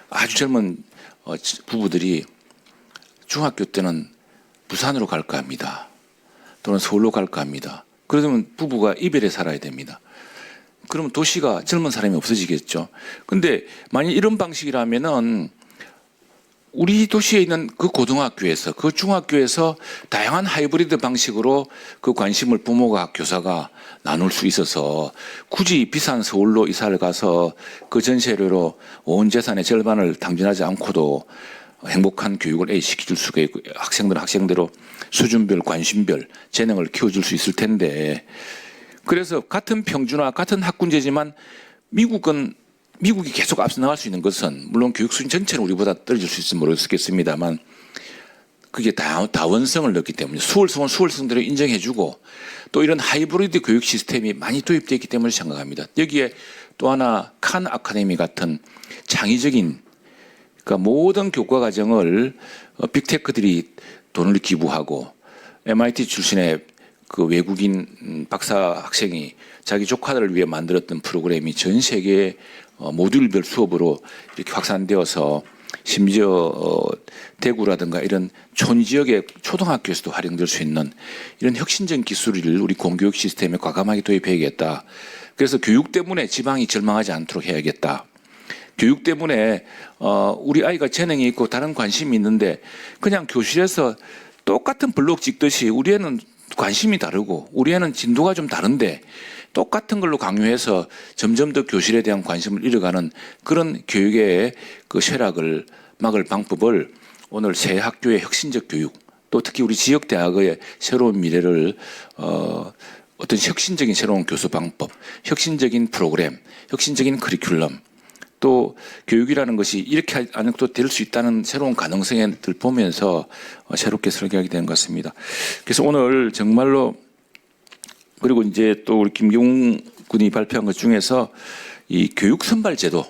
아주 젊은 부부들이 중학교 때는 부산으로 갈까 합니다. 또는 서울로 갈까 합니다. 그러면 부부가 이별에 살아야 됩니다. 그러면 도시가 젊은 사람이 없어지겠죠. 근데 만약 이런 방식이라면은 우리 도시에 있는 그 고등학교에서 그 중학교에서 다양한 하이브리드 방식으로 그 관심을 부모가 교사가 나눌 수 있어서 굳이 비싼 서울로 이사를 가서 그 전세료로 온 재산의 절반을 당진하지 않고도 행복한 교육을 시켜줄 수가 있고 학생들은 학생대로 수준별 관심별 재능을 키워줄 수 있을 텐데 그래서 같은 평준화 같은 학군제지만 미국이 계속 앞서 나갈 수 있는 것은 물론 교육 수준 전체는 우리보다 떨어질 수 있을지 모르겠습니다만 그게 다원성을 넣기 때문에 수월성은 수월성대로 인정해주고 또 이런 하이브리드 교육 시스템이 많이 도입되어 있기 때문에 생각합니다. 여기에 또 하나 칸 아카데미 같은 창의적인 그러니까 모든 교과 과정을 빅테크들이 돈을 기부하고 MIT 출신의 그 외국인 박사 학생이 자기 조카들을 위해 만들었던 프로그램이 전 세계 모듈별 수업으로 이렇게 확산되어서 심지어 대구라든가 이런 촌 지역의 초등학교에서도 활용될 수 있는 이런 혁신적인 기술을 우리 공교육 시스템에 과감하게 도입해야겠다. 그래서 교육 때문에 지방이 절망하지 않도록 해야겠다. 교육 때문에 우리 아이가 재능이 있고 다른 관심이 있는데 그냥 교실에서 똑같은 블록 찍듯이 우리 애는 관심이 다르고 우리 애는 진도가 좀 다른데 똑같은 걸로 강요해서 점점 더 교실에 대한 관심을 잃어가는 그런 교육의 그 쇠락을 막을 방법을 오늘 새 학교의 혁신적 교육 또 특히 우리 지역 대학의 새로운 미래를 어떤 혁신적인 새로운 교수 방법, 혁신적인 프로그램, 혁신적인 커리큘럼 또 교육이라는 것이 이렇게 안 해도 될 수 있다는 새로운 가능성을 보면서 새롭게 설계하게 된 것 같습니다. 그래서 오늘 정말로 그리고 이제 또 우리 김경훈 군이 발표한 것 중에서 이 교육 선발 제도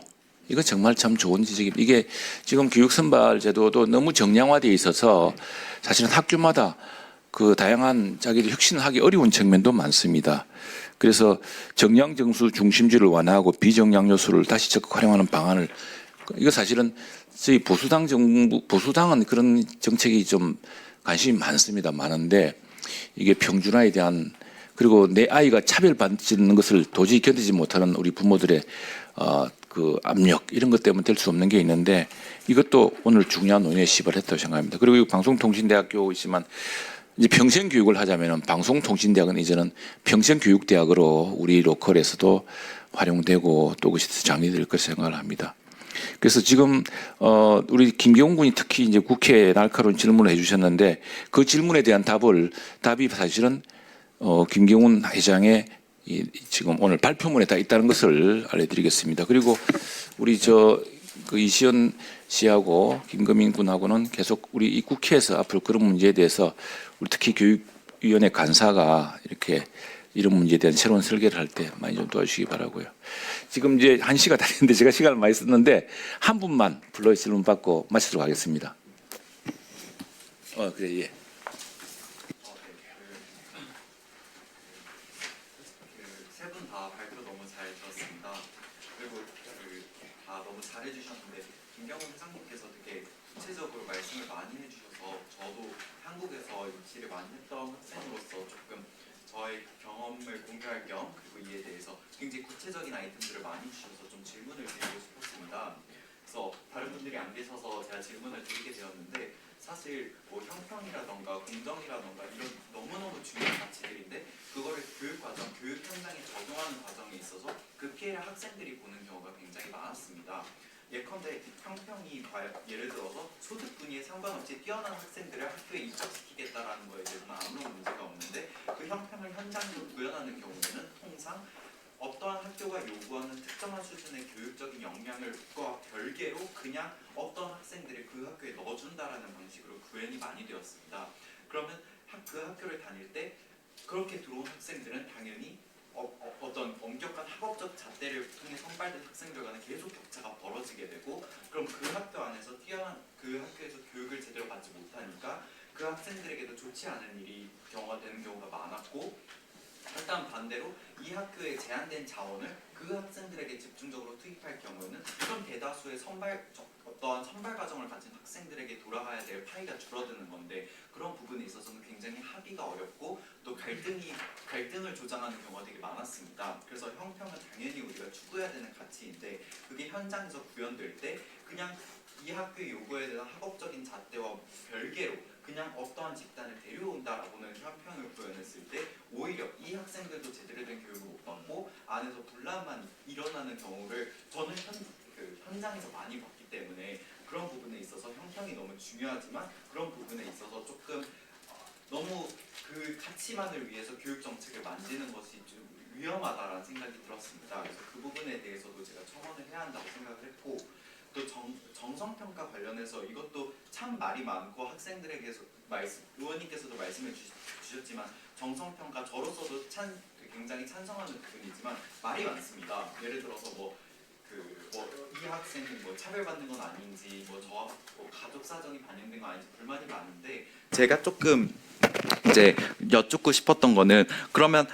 이거 정말 참 좋은 지적입니다. 이게 지금 교육 선발 제도도 너무 정량화되어 있어서 사실은 학교마다 그 다양한 자기들 혁신을 하기 어려운 측면도 많습니다. 그래서 정량 정수 중심주의를 완화하고 비정량 요소를 다시 적극 활용하는 방안을 이거 사실은 저희 보수당은 그런 정책이 좀 관심이 많습니다. 많은데 이게 평준화에 대한 그리고 내 아이가 차별받는 것을 도저히 견디지 못하는 우리 부모들의 그 압력 이런 것 때문에 될 수 없는 게 있는데 이것도 오늘 중요한 논의에 시발했다고 생각합니다. 그리고 방송통신대학교이지만 이제 평생교육을 하자면은 방송통신대학은 이제는 평생교육대학으로 우리 로컬에서도 활용되고 또 그것이 장려될 것을 생각을 합니다. 그래서 지금 우리 김경훈 군이 특히 이제 국회에 날카로운 질문을 해주셨는데 그 질문에 대한 답이 사실은 김경훈 회장의 지금 오늘 발표문에 다 있다는 것을 알려드리겠습니다. 그리고 우리 그 이시연 씨하고 김금인 군하고는 계속 우리 이 국회에서 앞으로 그런 문제에 대해서 우리 특히 교육위원회 간사가 이렇게 이런 문제에 대한 새로운 설계를 할 때 많이 좀 도와주시기 바라고요. 지금 이제 1시가 다 됐는데 제가 시간을 많이 썼는데 한 분만 불러 질문 받고 마치도록 하겠습니다. 그래 예. 세 분 다 발표 너무 잘 들었습니다. 그리고 다 너무 잘해주셨는데 김경훈 회장님께서 되게 구체적으로 말씀을 많이 해주셔서 저도 한국에서 입시를 많이 했던 학생으로서 조금 저의 경험을 공유할 겸 그리고 이에 대해서 굉장히 구체적인 아이템들을 많이 주셔서 좀 질문을 드리고 싶었습니다. 그래서 다른 분들이 안 계셔서 제가 질문을 드리게 되었는데 사실 뭐 형평이라던가 공정이라던가 이런 너무너무 중요한 가치들인데 그거를 교육과정, 교육 현장에 적용하는 과정에 있어서 그 피해를 학생들이 보는 경우가 굉장히 많았습니다. 예컨대 형평이 예를 들어서 소득 분위에 상관없이 뛰어난 학생들을 학교에 입학시키겠다라는 거에 대해서는 아무런 문제가 없는데 그 형평을 현장으로 구현하는 경우에는 통상 어떠한 학교가 요구하는 특정한 수준의 교육적인 역량과 별개로 그냥 어떤 학생들을 그 학교에 넣어준다라는 방식으로 구현이 많이 되었습니다. 그러면 그 학교를 다닐 때 그렇게 들어온 학생들은 당연히 어떤 엄격한 학업적 잣대를 통해 선발된 학생들과는 계속 격차가 벌어지게 되고 그럼 그 학교 안에서 뛰어난 그 학교에서 교육을 제대로 받지 못하니까 그 학생들에게도 좋지 않은 일이 되는 경우가 많았고 일단 반대로 이 학교의 제한된 자원을 그 학생들에게 집중적으로 투입할 경우에는 그런 대다수의 어떠한 선발 과정을 가진 학생들에게 돌아가야 될 파이가 줄어드는 건데 그런 부분에 있어서는 굉장히 합의가 어렵고 또 갈등을 조장하는 경우가 되게 많았습니다. 그래서 형평은 당연히 우리가 추구해야 되는 가치인데 그게 현장에서 구현될 때 그냥 이 학교의 요구에 대한 학업적인 잣대와 별개로 그냥 어떠한 집단을 데려온다라고는 형평을 구현했을 때 오히려 이 학생들도 제대로 된 교육을 못 받고 안에서 분란만 일어나는 경우를 저는 현장에서 많이 봤기 때문에 그런 부분에 있어서 형평이 너무 중요하지만 그런 부분에 있어서 조금 너무 그 가치만을 위해서 교육 정책을 만드는 것이 좀 위험하다라는 생각이 들었습니다. 그래서 그 부분에 대해서도 제가 첨언을 해야 한다고 생각을 했고 또 정성평가 관련해서 이것도 참 말이 많고 학생들에게서 의원님께서도 말씀해 주셨지만 정성평가 저로서도 굉장히 찬성하는 부분이지만 말이 많습니다. 예를 들어서 이 학생은 차별받는 건 아닌지 가족 사정이 반영된 건 아닌지 불만이 많은데 제가 조금 이제 여쭙고 싶었던 거는 그러면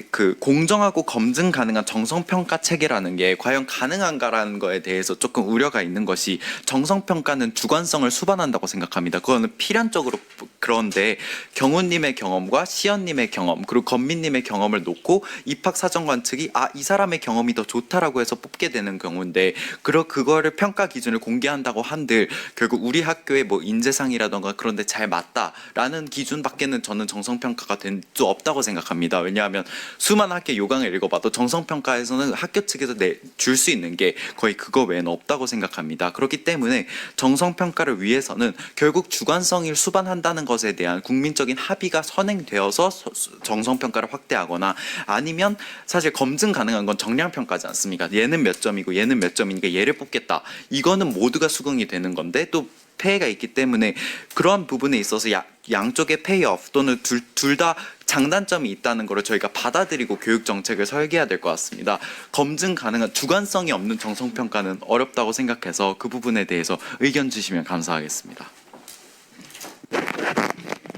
그 공정하고 검증 가능한 정성평가 체계라는 게 과연 가능한가라는 거에 대해서 조금 우려가 있는 것이 정성평가는 주관성을 수반한다고 생각합니다. 그거는 필연적으로 그런데 경우님의 경험과 시연님의 경험 그리고 건민님의 경험을 놓고 입학사정관 측이 이 사람의 경험이 더 좋다라고 해서 뽑게 되는 경우인데 그거를 평가 기준을 공개한다고 한들 결국 우리 학교의 인재상이라던가 그런데 잘 맞다라는 기준밖에는 저는 정성평가가 된 수 없다고 생각합니다. 왜냐하면 수많은 학교 요강을 읽어봐도 정성평가에서는 학교 측에서 줄 수 있는 게 거의 그거 외에는 없다고 생각합니다. 그렇기 때문에 정성평가를 위해서는 결국 주관성을 수반한다는 것에 대한 국민적인 합의가 선행되어서 정성평가를 확대하거나 아니면 사실 검증 가능한 건 정량평가지 않습니까? 얘는 몇 점이고 얘는 몇 점이니까 얘를 뽑겠다. 이거는 모두가 수긍이 되는 건데 또 폐해가 있기 때문에 그런 부분에 있어서 양쪽의 페이오프 또는 둘 다 장단점이 있다는 것을 저희가 받아들이고 교육 정책을 설계해야 될 것 같습니다. 검증 가능한 주관성이 없는 정성평가는 어렵다고 생각해서 그 부분에 대해서 의견 주시면 감사하겠습니다.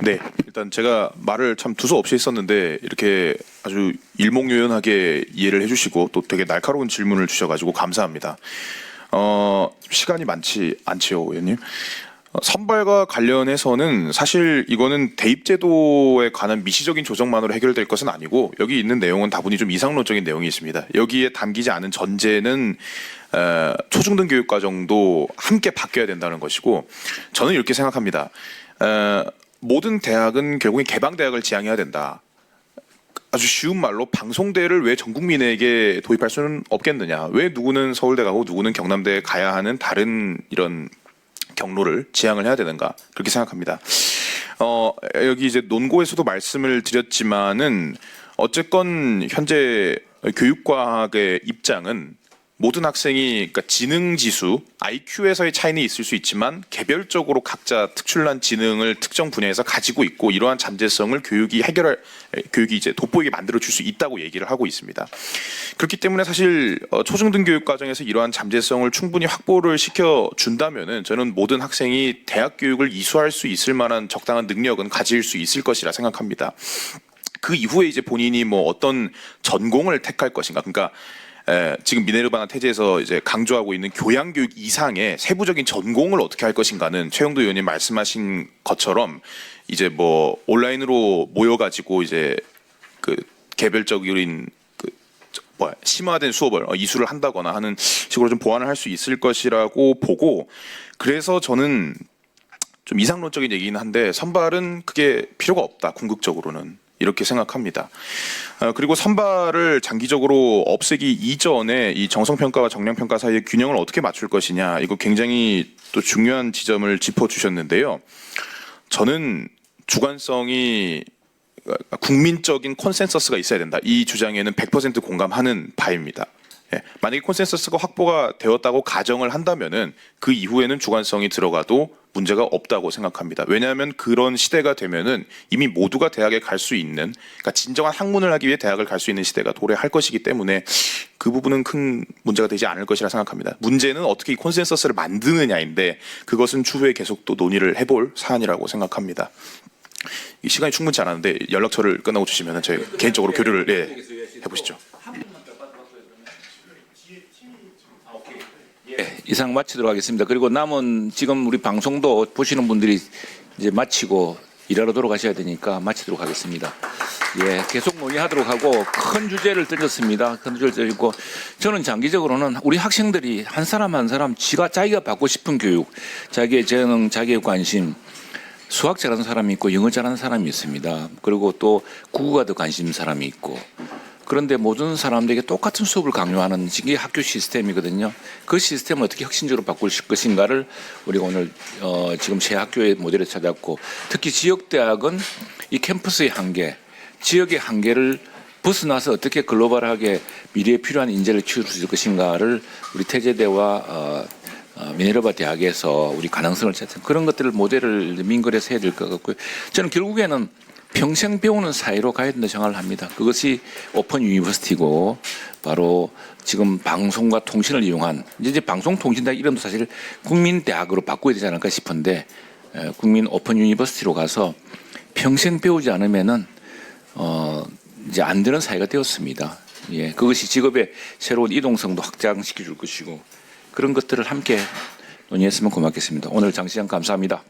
네, 일단 제가 말을 참 두서없이 했었는데 이렇게 아주 일목요연하게 이해를 해주시고 또 되게 날카로운 질문을 주셔가지고 감사합니다. 시간이 많지 않지요, 의원님. 선발과 관련해서는 사실 이거는 대입제도에 관한 미시적인 조정만으로 해결될 것은 아니고 여기 있는 내용은 다분히 좀 이상론적인 내용이 있습니다. 여기에 담기지 않은 전제는 초중등 교육과정도 함께 바뀌어야 된다는 것이고 저는 이렇게 생각합니다. 모든 대학은 결국엔 개방대학을 지향해야 된다. 아주 쉬운 말로 방송대를 왜 전 국민에게 도입할 수는 없겠느냐. 왜 누구는 서울대 가고 누구는 경남대에 가야 하는 다른 이런 경로를 지향을 해야 되는가 그렇게 생각합니다. 여기 이제 논고에서도 말씀을 드렸지만은 어쨌건 현재 교육과학의 입장은 모든 학생이 그러니까 지능 지수 IQ에서의 차이는 있을 수 있지만 개별적으로 각자 특출난 지능을 특정 분야에서 가지고 있고 이러한 잠재성을 교육이 이제 돋보이게 만들어 줄 수 있다고 얘기를 하고 있습니다. 그렇기 때문에 사실 초중등 교육 과정에서 이러한 잠재성을 충분히 확보를 시켜 준다면은 저는 모든 학생이 대학 교육을 이수할 수 있을 만한 적당한 능력은 가질 수 있을 것이라 생각합니다. 그 이후에 이제 본인이 어떤 전공을 택할 것인가, 그러니까 지금 미네르바나 태제에서 이제 강조하고 있는 교양교육 이상의 세부적인 전공을 어떻게 할 것인가는 최영도 의원님 말씀하신 것처럼 이제 온라인으로 모여가지고 이제 그 개별적인 심화된 수업을 이수를 한다거나 하는 식으로 좀 보완을 할 수 있을 것이라고 보고 그래서 저는 좀 이상론적인 얘기긴 한데 선발은 그게 필요가 없다 궁극적으로는. 이렇게 생각합니다. 그리고 선발을 장기적으로 없애기 이전에 이 정성평가와 정량평가 사이의 균형을 어떻게 맞출 것이냐 이거 굉장히 또 중요한 지점을 짚어주셨는데요. 저는 주관성이 국민적인 콘센서스가 있어야 된다. 이 주장에는 100% 공감하는 바입니다. 만약에 콘센서스가 확보가 되었다고 가정을 한다면은 그 이후에는 주관성이 들어가도 문제가 없다고 생각합니다. 왜냐하면 그런 시대가 되면은 이미 모두가 대학에 갈 수 있는, 그러니까 진정한 학문을 하기 위해 대학을 갈 수 있는 시대가 도래할 것이기 때문에 그 부분은 큰 문제가 되지 않을 것이라 생각합니다. 문제는 어떻게 이 콘센서스를 만드느냐인데 그것은 추후에 계속 또 논의를 해볼 사안이라고 생각합니다. 이 시간이 충분치 않았는데 연락처를 끝나고 주시면 저희 개인적으로 교류를 해보시죠. 네, 이상 마치도록 하겠습니다. 그리고 남은 지금 우리 방송도 보시는 분들이 이제 마치고 일하러 돌아가셔야 되니까 마치도록 하겠습니다. 예, 계속 논의하도록 하고 큰 주제를 던졌습니다. 큰 주제를 던졌고 저는 장기적으로는 우리 학생들이 한 사람 한 사람 자기가 받고 싶은 교육, 자기의 재능, 자기의 관심, 수학 잘하는 사람이 있고 영어 잘하는 사람이 있습니다. 그리고 또 국어가 더 관심 있는 사람이 있고 그런데 모든 사람들에게 똑같은 수업을 강요하는 이게 학교 시스템이거든요. 그 시스템을 어떻게 혁신적으로 바꿀 것인가를 우리가 오늘 지금 새 학교의 모델을 찾았고 특히 지역대학은 이 캠퍼스의 한계, 지역의 한계를 벗어나서 어떻게 글로벌하게 미래에 필요한 인재를 키울 수 있을 것인가를 우리 태제대와 미네르바 대학에서 우리 가능성을 찾는 그런 것들을 모델을 민걸에서 해야 될 것 같고요. 저는 결국에는 평생 배우는 사회로 가야 된다 생각을 합니다. 그것이 오픈 유니버시티고 바로 지금 방송과 통신을 이용한 이제 방송통신대학 이름도 사실 국민대학으로 바꿔야 되지 않을까 싶은데 국민 오픈 유니버시티로 가서 평생 배우지 않으면은 이제 안 되는 사회가 되었습니다. 예, 그것이 직업의 새로운 이동성도 확장시켜 줄 것이고 그런 것들을 함께 논의했으면 고맙겠습니다. 오늘 장시간 감사합니다.